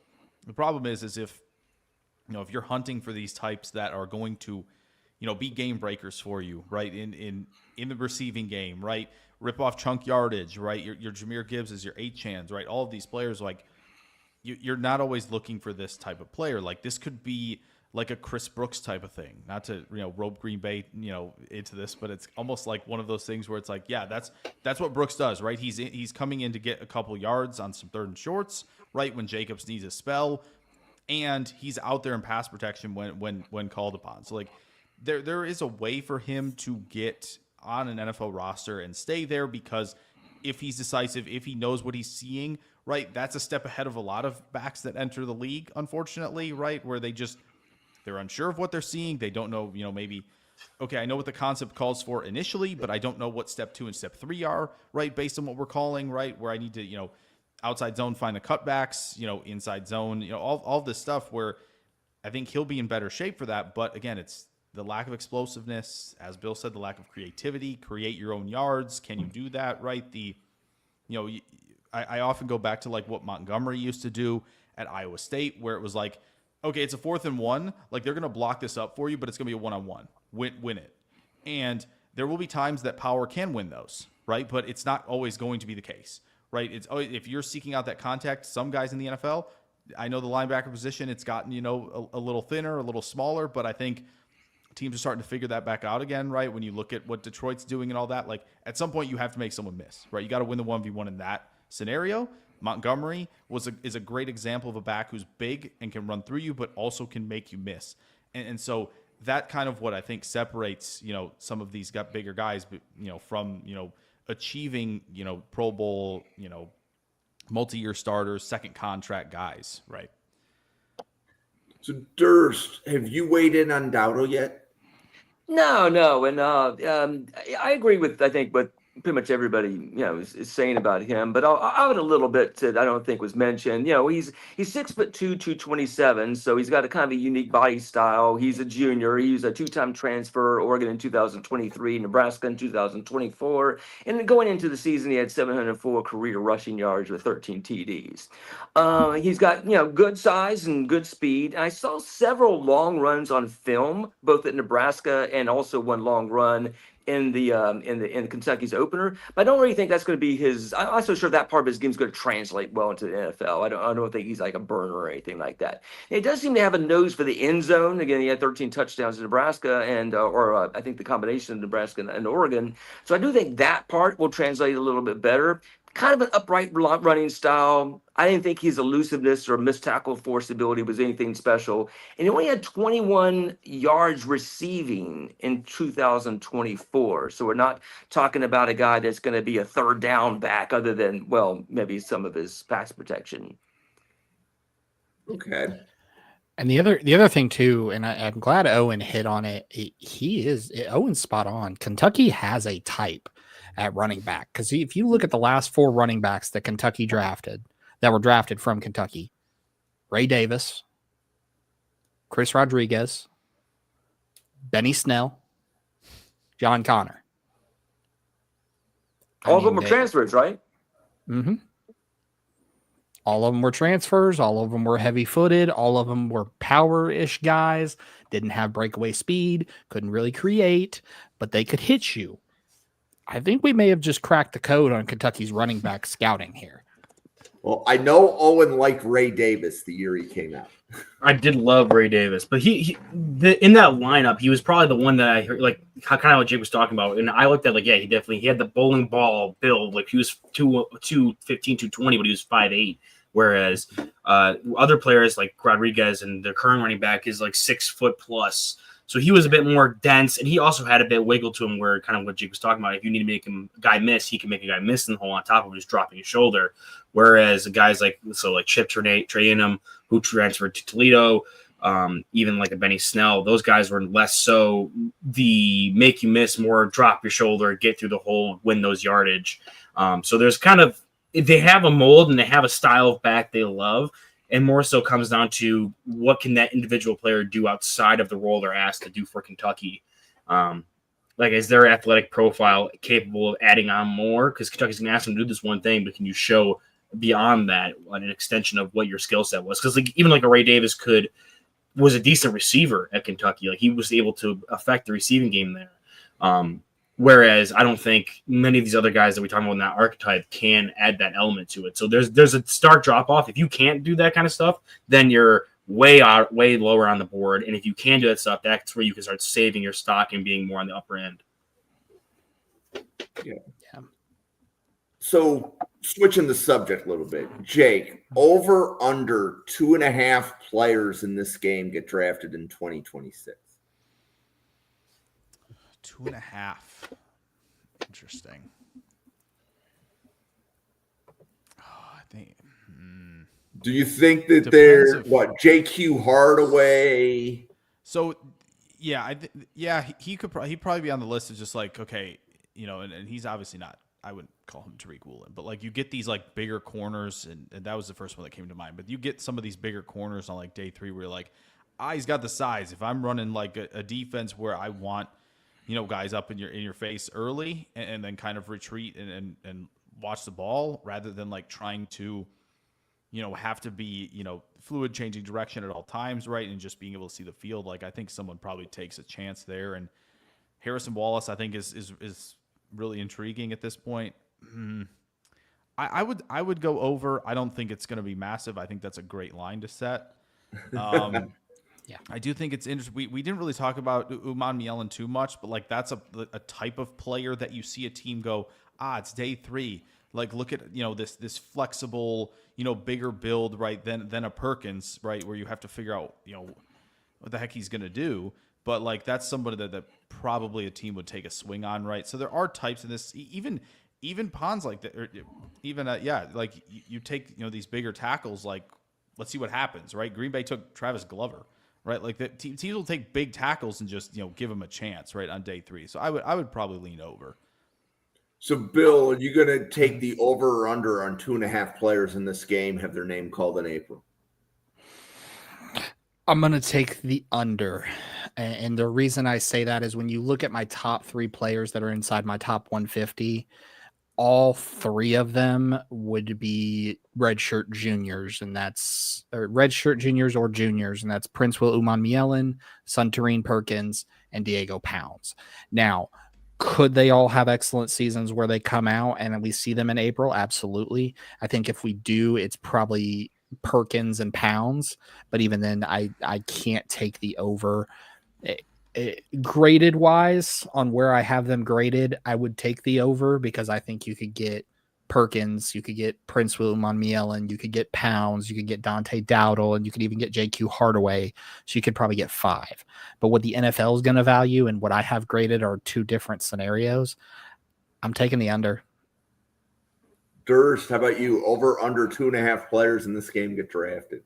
The problem is if if you're hunting for these types that are going to be game breakers for you, right? In the receiving game, right? Rip off chunk yardage, right? Your Jahmyr Gibbs is your Achans, right? All of these players, like you're not always looking for this type of player. Like this could be like a Chris Brooks type of thing. Not to rope Green Bay into this, but it's almost like one of those things where it's like, yeah, that's what Brooks does, right? He's coming in to get a couple yards on some third and shorts, right? When Jacobs needs a spell, and he's out there in pass protection when called upon. So like there is a way for him to get on an NFL roster and stay there, because if he's decisive, if he knows what he's seeing, right, that's a step ahead of a lot of backs that enter the league, unfortunately, right, where they're unsure of what they're seeing. They don't know, maybe, okay, I know what the concept calls for initially, but I don't know what step 2 and step 3 are, right, based on what we're calling, right, where I need to, outside zone, find the cutbacks, inside zone, all this stuff where I think he'll be in better shape for that. But again, it's the lack of explosiveness, as Bill said, the lack of creativity, create your own yards. Can you do that, right? I often go back to like what Montgomery used to do at Iowa State, where it was like, okay, it's a 4th and 1. Like they're going to block this up for you, but it's going to be a one-on-one. Win it. And there will be times that power can win those, right? But it's not always going to be the case, right? It's always, if you're seeking out that contact, some guys in the NFL, I know the linebacker position, it's gotten, a little thinner, a little smaller, but I think teams are starting to figure that back out again, right? When you look at what Detroit's doing and all that, like at some point you have to make someone miss, right? You got to win the 1v1 in that scenario. Montgomery is a great example of a back who's big and can run through you, but also can make you miss. And so that kind of what I think separates, some of these bigger guys, from, achieving, Pro Bowl, multi-year starters, second contract guys, right? So Durst, have you weighed in on Dowdle yet? No, and I agree with I think what pretty much everybody is saying about him, but I'll add a little bit that I don't think was mentioned. He's 6'2", 227, so he's got a kind of a unique body style. He's a junior. He's a 2-time transfer, Oregon in 2023, Nebraska in 2024, and then going into the season, he had 704 career rushing yards with 13 TDs. He's got good size and good speed. I saw several long runs on film, both at Nebraska and also one long run in Kentucky's opener, but I don't really think that's going to be his. I'm not so sure that part of his game is going to translate well into the NFL. I don't think he's like a burner or anything like that. He does seem to have a nose for the end zone. Again, he had 13 touchdowns in Nebraska, and I think the combination of Nebraska and Oregon. So I do think that part will translate a little bit better. Kind of an upright running style. I didn't think his elusiveness or missed tackle force ability was anything special. And he only had 21 yards receiving in 2024. So we're not talking about a guy that's going to be a third down back other than, well, maybe some of his pass protection. Okay. And the other thing too, and I'm glad Owen hit on it. Owen's spot on. Kentucky has a type at running back, because if you look at the last 4 running backs that Kentucky drafted, that were drafted from Kentucky, Ray Davis, Chris Rodriguez, Benny Snell, John Connor. All of them were transfers, right? Mm-hmm. All of them were transfers. All of them were heavy-footed. All of them were power-ish guys. Didn't have breakaway speed. Couldn't really create, but they could hit you. I think we may have just cracked the code on Kentucky's running back scouting here. Well, I know Owen liked Ray Davis the year he came out. I did love Ray Davis, but in that lineup, he was probably the one that I heard, like kind of what Jake was talking about. And I looked at he had the bowling ball build. Like he was 215, 220, but he was 5'8". Whereas other players like Rodriguez and the current running back is like 6 foot plus. So he was a bit more dense, and he also had a bit of wiggle to him where kind of what Jake was talking about. If you need to make a guy miss, he can make a guy miss in the hole on top of just dropping his shoulder. Whereas guys like Chip Trayanum, who transferred to Toledo, even like a Benny Snell, those guys were less so the make you miss, more drop your shoulder, get through the hole, win those yardage. So there's kind of, they have a mold and they have a style of back they love. And more so comes down to what can that individual player do outside of the role they're asked to do for Kentucky. Like, is their athletic profile capable of adding on more? Because Kentucky's going to ask them to do this one thing, but can you show beyond that an extension of what your skill set was? Because even a Ray Davis was a decent receiver at Kentucky. Like, he was able to affect the receiving game there. Whereas I don't think many of these other guys that we talk about in that archetype can add that element to it. So there's a stark drop off. If you can't do that kind of stuff, then you're way lower on the board. And if you can do that stuff, that's where you can start saving your stock and being more on the upper end. Yeah. So switching the subject a little bit, Jake, over under 2.5 players in this game get drafted in 2026. 2.5. Interesting. Oh, I think. Do you think that Depends they're if- JQ Hardaway? So, yeah, he'd probably be on the list of just like, okay, and he's obviously not. I wouldn't call him Tariq Woolen, but like you get these like bigger corners, and that was the first one that came to mind. But you get some of these bigger corners on like day 3 where you're like, he's got the size. If I'm running like a defense where I want, guys up in your face early and then kind of retreat and watch the ball rather than like trying to, have to be, fluid, changing direction at all times, right? And just being able to see the field. Like, I think someone probably takes a chance there. And Harrison Wallace, I think is really intriguing at this point. I would go over. I don't think it's going to be massive. I think that's a great line to set. Yeah, I do think it's interesting. We didn't really talk about Uman Mielen too much, but like that's a type of player that you see a team go, it's day 3. Like, look at this flexible, bigger build, right? Than a Perkins, right? Where you have to figure out what the heck he's gonna do. But like that's somebody that probably a team would take a swing on, right? So there are types in this, even Pons like that, or even like you take these bigger tackles. Like, let's see what happens, right? Green Bay took Travis Glover. Right, like the teams will take big tackles and just give them a chance, right, on day 3. So I would probably lean over. So, Bill, are you going to take the over or under on 2.5 players in this game have their name called in April? I'm going to take the under. And the reason I say that is when you look at my top 3 players that are inside my top 150, all 3 of them would be redshirt juniors, and that's redshirt juniors or juniors, and that's Prince Will Uman Mielen, Suntarine Perkins, and Diego Pounds. Now, could they all have excellent seasons where they come out and we see them in April? Absolutely. I think if we do, it's probably Perkins and Pounds, but even then, I can't take the over. Graded wise on where I have them graded, I would take the over because I think you could get Perkins, you could get Prince William Mielen, you could get Pounds, you could get Dante Dowdle, and you could even get JQ Hardaway. So you could probably get 5. But what the NFL is going to value and what I have graded are 2 different scenarios. I'm taking the under. Durst, how about you? Over under 2.5 players in this game get drafted?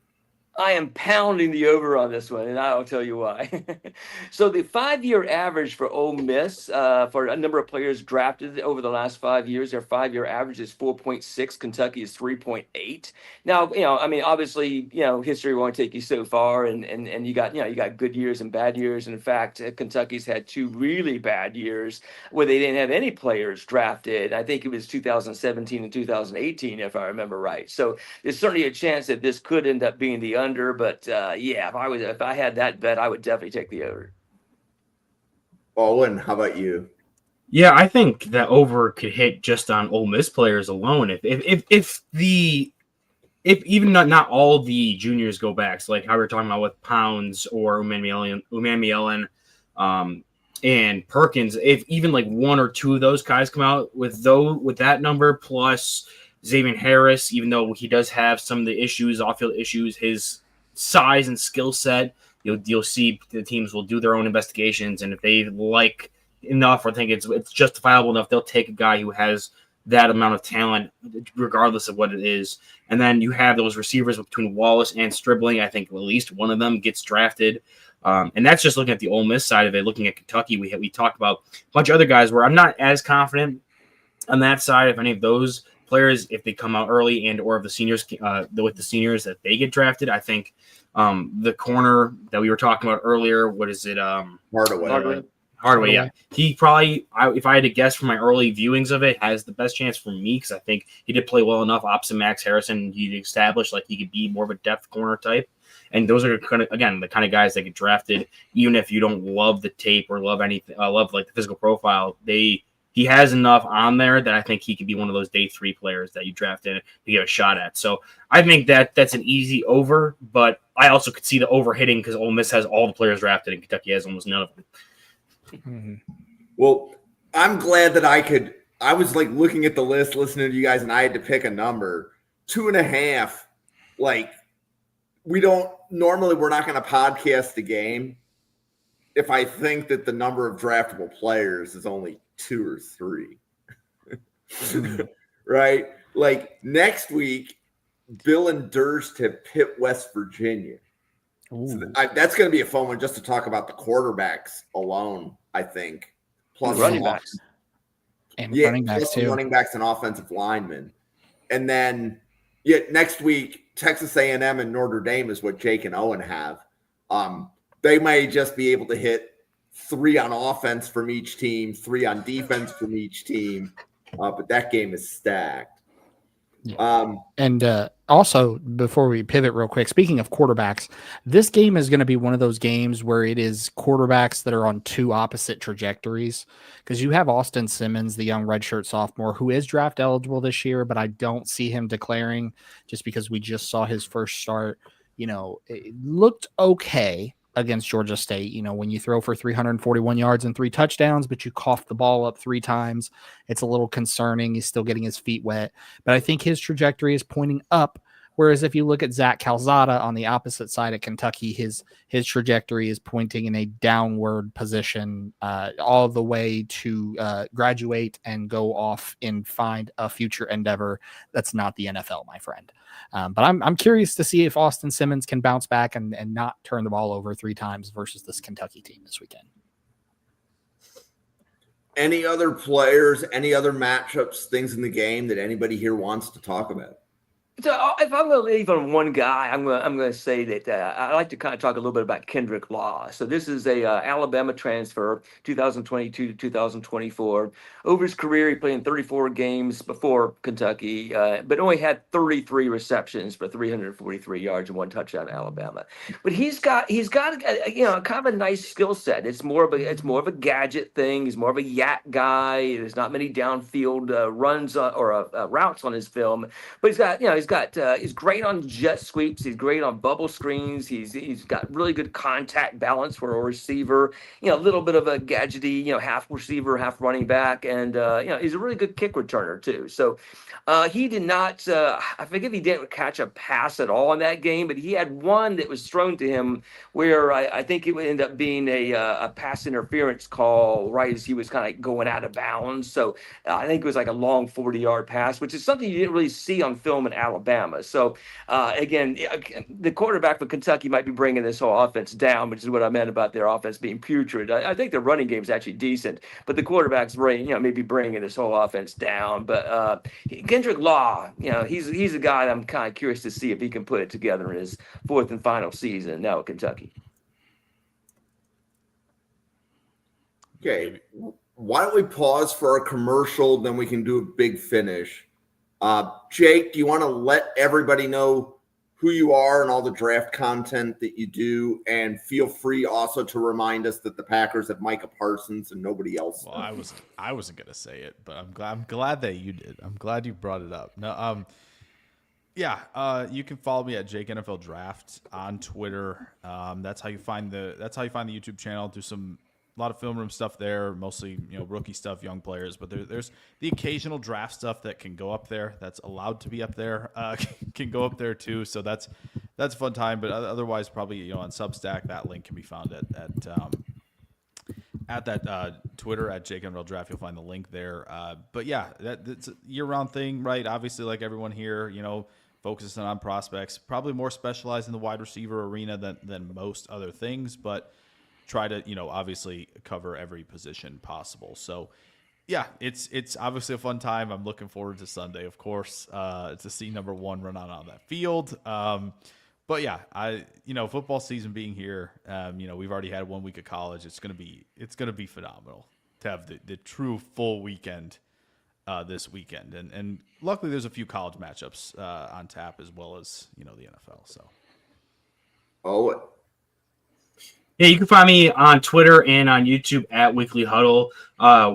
I am pounding the over on this one, and I'll tell you why. So the 5-year average for Ole Miss, for a number of players drafted over the last 5 years, their 5-year average is 4.6. Kentucky is 3.8. Now, I mean, obviously, history won't take you so far, and you got, you got good years and bad years. And in fact, Kentucky's had 2 really bad years where they didn't have any players drafted. I think it was 2017 and 2018, if I remember right. So there's certainly a chance that this could end up being the under, but yeah, if I had that bet, I would definitely take the over. Owen, how about you? Yeah, I think that over could hit just on Ole Miss players alone. If even not all the juniors go back, so like how we were talking about with Pounds or Umamielen, and Perkins, if even like 1 or 2 of those guys come out with that number plus Xavier Harris, even though he does have some of the issues, off-field issues, his size and skill set, you'll see the teams will do their own investigations, and if they like enough or think it's justifiable enough, they'll take a guy who has that amount of talent, regardless of what it is. And then you have those receivers between Wallace and Stribling. I think at least one of them gets drafted. And that's just looking at the Ole Miss side of it. Looking at Kentucky, we talked about a bunch of other guys where I'm not as confident on that side if any of those players, if they come out early and or if the seniors with the seniors that they get drafted. I think the corner that we were talking about earlier, what is it? Hardaway, yeah. He probably, if I had to guess from my early viewings of it, has the best chance for me because I think he did play well enough opposite Max Harrison. He established like he could be more of a depth corner type. And those are kind of, again, the kind of guys that get drafted, even if you don't love the tape or love anything, love like the physical profile. He has enough on there that I think he could be one of those day 3 players that you draft in to get a shot at. So I think that's an easy over, but I also could see the over hitting because Ole Miss has all the players drafted and Kentucky has almost none of them. Mm-hmm. Well, I'm glad that I was like looking at the list, listening to you guys, and I had to pick a number. 2.5, like we're not going to podcast the game if I think that the number of draftable players is only 2 or 3. Right? Like next week, Bill and Durst have Pitt, West Virginia. So that's going to be a fun one just to talk about the quarterbacks alone, I think. Plus running backs. And running backs too. Running backs and offensive linemen. And then next week, Texas A&M and Notre Dame is what Jake and Owen have. They may just be able to hit 3 on offense from each team, 3 on defense from each team. But that game is stacked. Yeah. And also, before we pivot real quick, speaking of quarterbacks, this game is going to be one of those games where it is quarterbacks that are on 2 opposite trajectories, because you have Austin Simmons, the young redshirt sophomore, who is draft eligible this year, but I don't see him declaring just because we just saw his first start. It looked okay against Georgia State. When you throw for 341 yards and 3 touchdowns, but you coughed the ball up 3 times, it's a little concerning. He's still getting his feet wet, but I think his trajectory is pointing up. Whereas if you look at Zach Calzada on the opposite side of Kentucky, his trajectory is pointing in a downward position all the way to graduate and go off and find a future endeavor that's not the NFL, my friend. But I'm curious to see if Austin Simmons can bounce back and not turn the ball over 3 times versus this Kentucky team this weekend. Any other players, any other matchups, things in the game that anybody here wants to talk about? So if I'm going to leave on one guy, I'm going to say that I like to kind of talk a little bit about Kendrick Law. So this is a Alabama transfer, 2022 to 2024. Over his career, he played in 34 games before Kentucky, but only had 33 receptions for 343 yards and 1 touchdown in Alabama. But he's got kind of a nice skill set. It's more of a gadget thing. He's more of a yak guy. There's not many downfield runs or routes on his film, but he's great on jet sweeps. He's great on bubble screens. He's got really good contact balance for a receiver. A little bit of a gadgety, half receiver, half running back, and he's a really good kick returner too. So he did not. I forget if he didn't catch a pass at all in that game, but he had one that was thrown to him where I think it would end up being a pass interference call right as he was kind of going out of bounds. So I think it was like a long 40-yard pass, which is something you didn't really see on film in Alabama Alabama. So again, the quarterback for Kentucky might be bringing this whole offense down, which is what I meant about their offense being putrid. I think their running game is actually decent, but the quarterback's maybe bringing this whole offense down. But Kendrick Law, he's a guy that I'm kind of curious to see if he can put it together in his fourth and final season now at Kentucky. Okay, why don't we pause for a commercial, then we can do a big finish. Jake, do you want to let everybody know who you are and all the draft content that you do? And feel free also to remind us that the Packers have Micah Parsons and nobody else. Well, I wasn't gonna say it, but I'm glad that you did. I'm glad you brought it up. No, you can follow me at Jake NFL Draft on Twitter. That's how you find the YouTube channel. Do a lot of film room stuff there, mostly rookie stuff, young players. But there's the occasional draft stuff that can go up there. That's allowed to be up there. Can go up there too. So that's a fun time. But otherwise, probably on Substack, that link can be found at that Twitter at Jake NFL Draft. You'll find the link there. But yeah, that's a year-round thing, right? Obviously, like everyone here, focusing on prospects, probably more specialized in the wide receiver arena than most other things, but try to, obviously cover every position possible. So yeah, it's obviously a fun time. I'm looking forward to Sunday, of course, to see number one run on that field. But yeah, football season being here, we've already had 1 week of college. It's going to be phenomenal to have the true full weekend this weekend. And luckily there's a few college matchups on tap as well as, the NFL. So. Oh, Yeah, you can find me on Twitter and on YouTube at Weekly Huddle,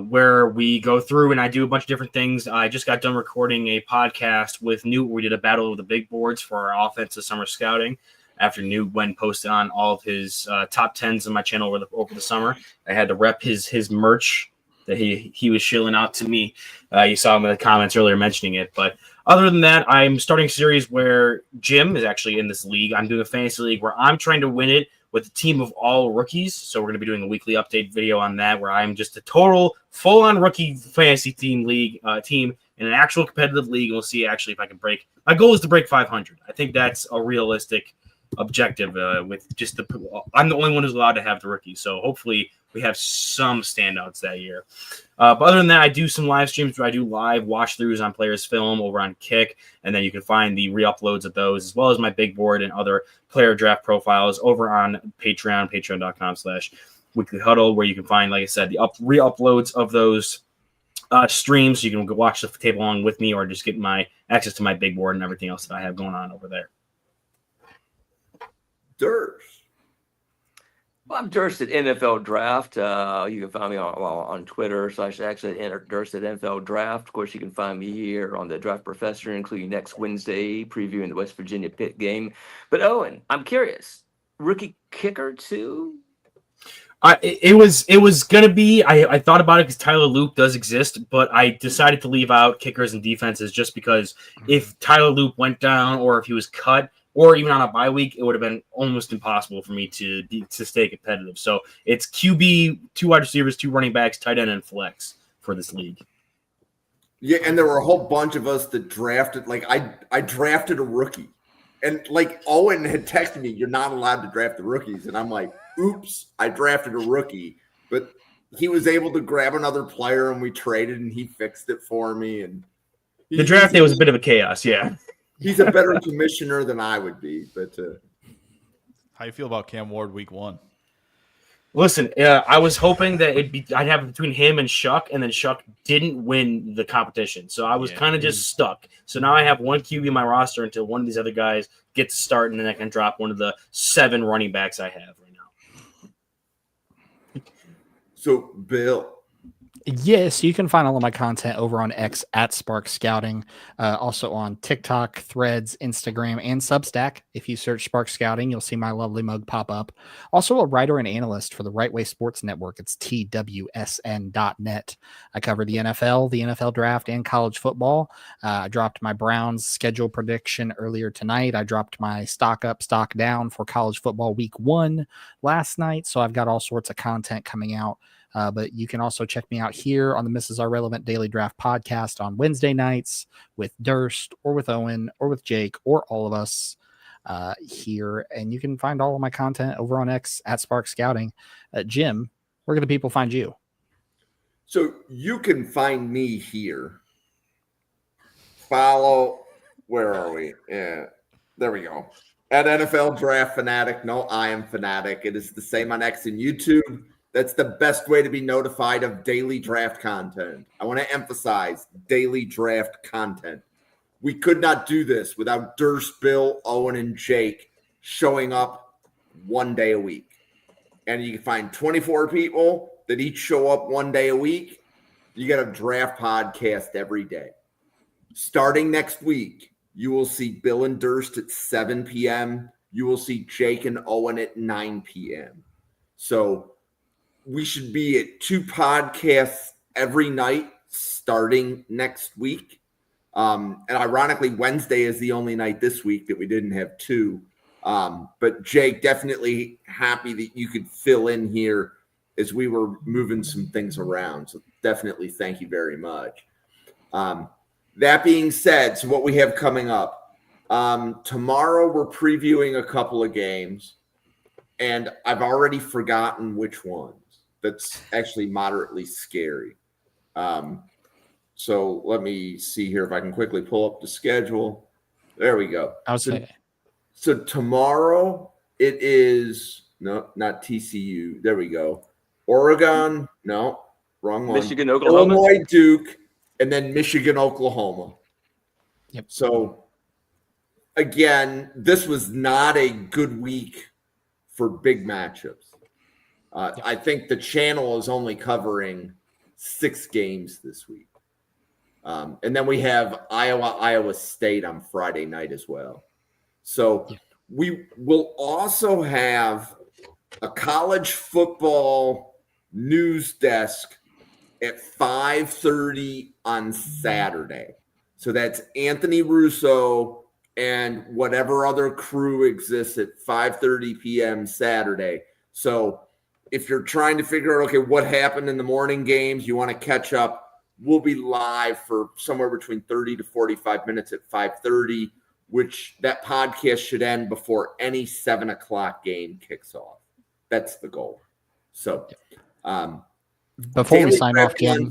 where we go through and I do a bunch of different things. I just got done recording a podcast with Newt. We did a battle of the big boards for our offensive summer scouting. After Newt went posted on all of his top tens on my channel over the summer, I had to rep his merch that he was shilling out to me. You saw him in the comments earlier mentioning it. But other than that, I'm starting a series where Jim is actually in this league. I'm doing a fantasy league where I'm trying to win it with a team of all rookies. So we're going to be doing a weekly update video on that, where I'm just a total full-on rookie fantasy team in an actual competitive league. We'll see actually if I can break. My goal is to break 500. I think that's a realistic objective with just I'm the only one who's allowed to have the rookies. So hopefully we have some standouts that year. But other than that, I do some live streams where I do live watch-throughs on players' film over on Kick, and then you can find the re-uploads of those, as well as my big board and other player draft profiles over on Patreon, patreon.com/Weekly Huddle, where you can find, like I said, the re-uploads of those streams. You can go watch the tape along with me or just get my access to my big board and everything else that I have going on over there. Durst. Well, I'm Durst at NFL Draft. You can find me on Twitter / Durst at NFL Draft. Of course, you can find me here on the Draft Professor, including next Wednesday, previewing the West Virginia Pitt game. But Owen, I'm curious, rookie kicker too? It was gonna be. I thought about it because Tyler Loop does exist, but I decided to leave out kickers and defenses just because if Tyler Loop went down or if he was cut, or even on a bye week, it would have been almost impossible for me to stay competitive. So it's QB, 2 wide receivers, 2 running backs, tight end, and flex for this league. Yeah, and there were a whole bunch of us that drafted. Like I drafted a rookie, and like Owen had texted me, "You're not allowed to draft the rookies," and I'm like, "Oops, I drafted a rookie." But he was able to grab another player, and we traded, and he fixed it for me. And the draft day was a bit of a chaos. Yeah. He's a better commissioner than I would be, but how you feel about Cam Ward week 1? Listen, I was hoping that I'd have it between him and Shuck, and then Shuck didn't win the competition, so I was kind of just stuck. So now I have 1 QB in my roster until one of these other guys gets to start, and then I can drop one of the 7 running backs I have right now. So Bill. Yes, you can find all of my content over on X at Spark Scouting, also on TikTok, Threads, Instagram, and Substack. If you search Spark Scouting, you'll see my lovely mug pop up. Also a writer and analyst for the Right Way Sports Network. It's TWSN.net. I cover the NFL draft, and college football. I dropped my Browns schedule prediction earlier tonight. I dropped my stock up, stock down for college football week 1 last night. So I've got all sorts of content coming out But you can also check me out here on the Mrs. R Relevant Daily Draft podcast on Wednesday nights with Durst or with Owen or with Jake or all of us here. And you can find all of my content over on X at Spark Scouting. Jim, where can the people find you? So you can find me here. Follow, where are we? Yeah, there we go. At NFL Draft Fanatic. No, I am Fanatic. It is the same on X and YouTube. That's the best way to be notified of daily draft content. I want to emphasize daily draft content. We could not do this without Durst, Bill, Owen, and Jake showing up one day a week. And you can find 24 people that each show up one day a week. You get a draft podcast every day. Starting next week, you will see Bill and Durst at 7 p.m. You will see Jake and Owen at 9 p.m. So we should be at 2 podcasts every night starting next week. And ironically, Wednesday is the only night this week that we didn't have 2. But Jake, definitely happy that you could fill in here as we were moving some things around. So definitely thank you very much. That being said, so what we have coming up, tomorrow we're previewing a couple of games, and I've already forgotten which ones. That's actually moderately scary. So let me see here if I can quickly pull up the schedule. There we go. So tomorrow it is no, not TCU. There we go. Oregon, no, wrong one. Michigan, Oklahoma, Illinois, Duke, and then Michigan, Oklahoma. Yep. So again, this was not a good week for big matchups. I think the channel is only covering 6 games this week. And then we have Iowa State on Friday night as well. So we will also have a college football news desk at 5:30 on Saturday. So that's Anthony Russo and whatever other crew exists at 5:30 p.m. Saturday. So if you're trying to figure out, okay, what happened in the morning games, you want to catch up, we'll be live for somewhere between 30 to 45 minutes at 5:30, which that podcast should end before any 7 o'clock game kicks off. That's the goal. So before we sign off, Jim.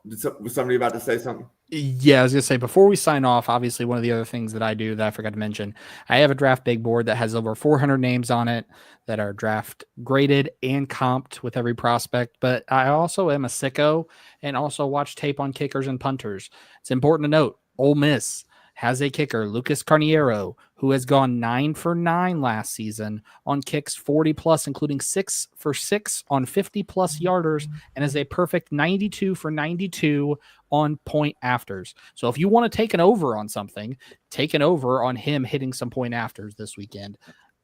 Was somebody about to say something? Yeah, I was going to say, before we sign off, obviously one of the other things that I do that I forgot to mention, I have a draft big board that has over 400 names on it that are draft graded and comped with every prospect. But I also am a sicko and also watch tape on kickers and punters. It's important to note, Ole Miss has a kicker, Lucas Carniero, who has gone 9 for 9 last season on kicks 40 plus, including 6 for 6 on 50 plus yarders, and is a perfect 92 for 92 on point afters. So if you want to take an over on something, take an over on him hitting some point afters this weekend.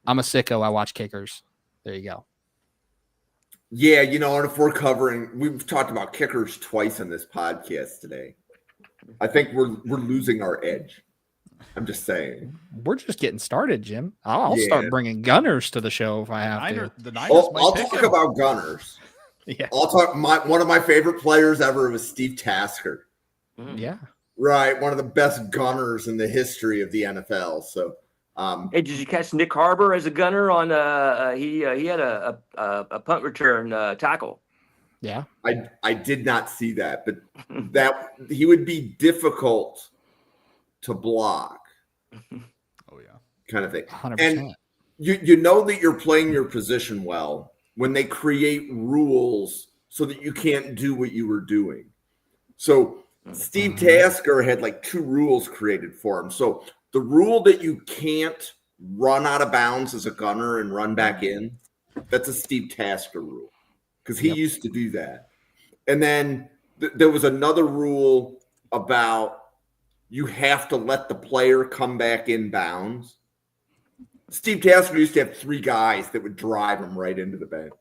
I'm a sicko. I watch kickers. There you go. Yeah, and if we've talked about kickers twice on this podcast today. I think we're losing our edge. I'm just saying. We're just getting started, Jim. I'll start bringing gunners to the show if I have to. The Niners I'll talk about gunners. Yeah. I'll talk. One of my favorite players ever was Steve Tasker. Yeah. Right, one of the best gunners in the history of the NFL. So, hey, did you catch Nick Harbor as a gunner on? He had a punt return tackle. Yeah. I did not see that, but that he would be difficult to block. Oh yeah, kind of thing. 100%. And you know that you're playing your position well when they create rules so that you can't do what you were doing. So Steve Tasker had like 2 rules created for him. So the rule that you can't run out of bounds as a gunner and run back in, that's a Steve Tasker rule because he used to do that. And then there was another rule about you have to let the player come back in bounds. Steve Tasker used to have 3 guys that would drive him right into the bench.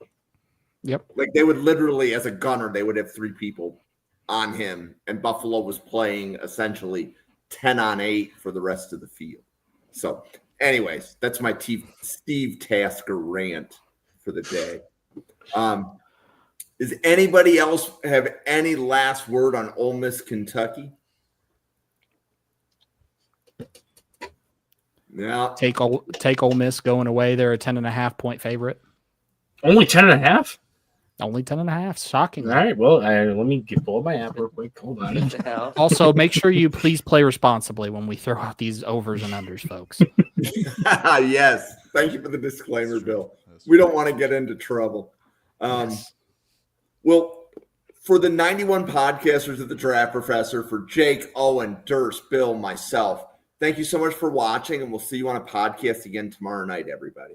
Yep. Like they would literally, as a gunner, they would have 3 people on him, and Buffalo was playing essentially 10 on 8 for the rest of the field. So, anyways, that's my Steve Tasker rant for the day. Does anybody else have any last word on Ole Miss, Kentucky? No. Take Ole Miss going away. They're a 10.5 point favorite. Only 10.5? Only 10.5. Shocking. All right. Well, let me pull up my app real quick. Hold on. What the hell? Also, make sure you please play responsibly when we throw out these overs and unders, folks. Yes. Thank you for the disclaimer, Bill. We don't want to get into trouble. Well, for the 91 podcasters of the Draft Professor, for Jake, Owen, Durst, Bill, myself, thank you so much for watching, and we'll see you on a podcast again tomorrow night, everybody.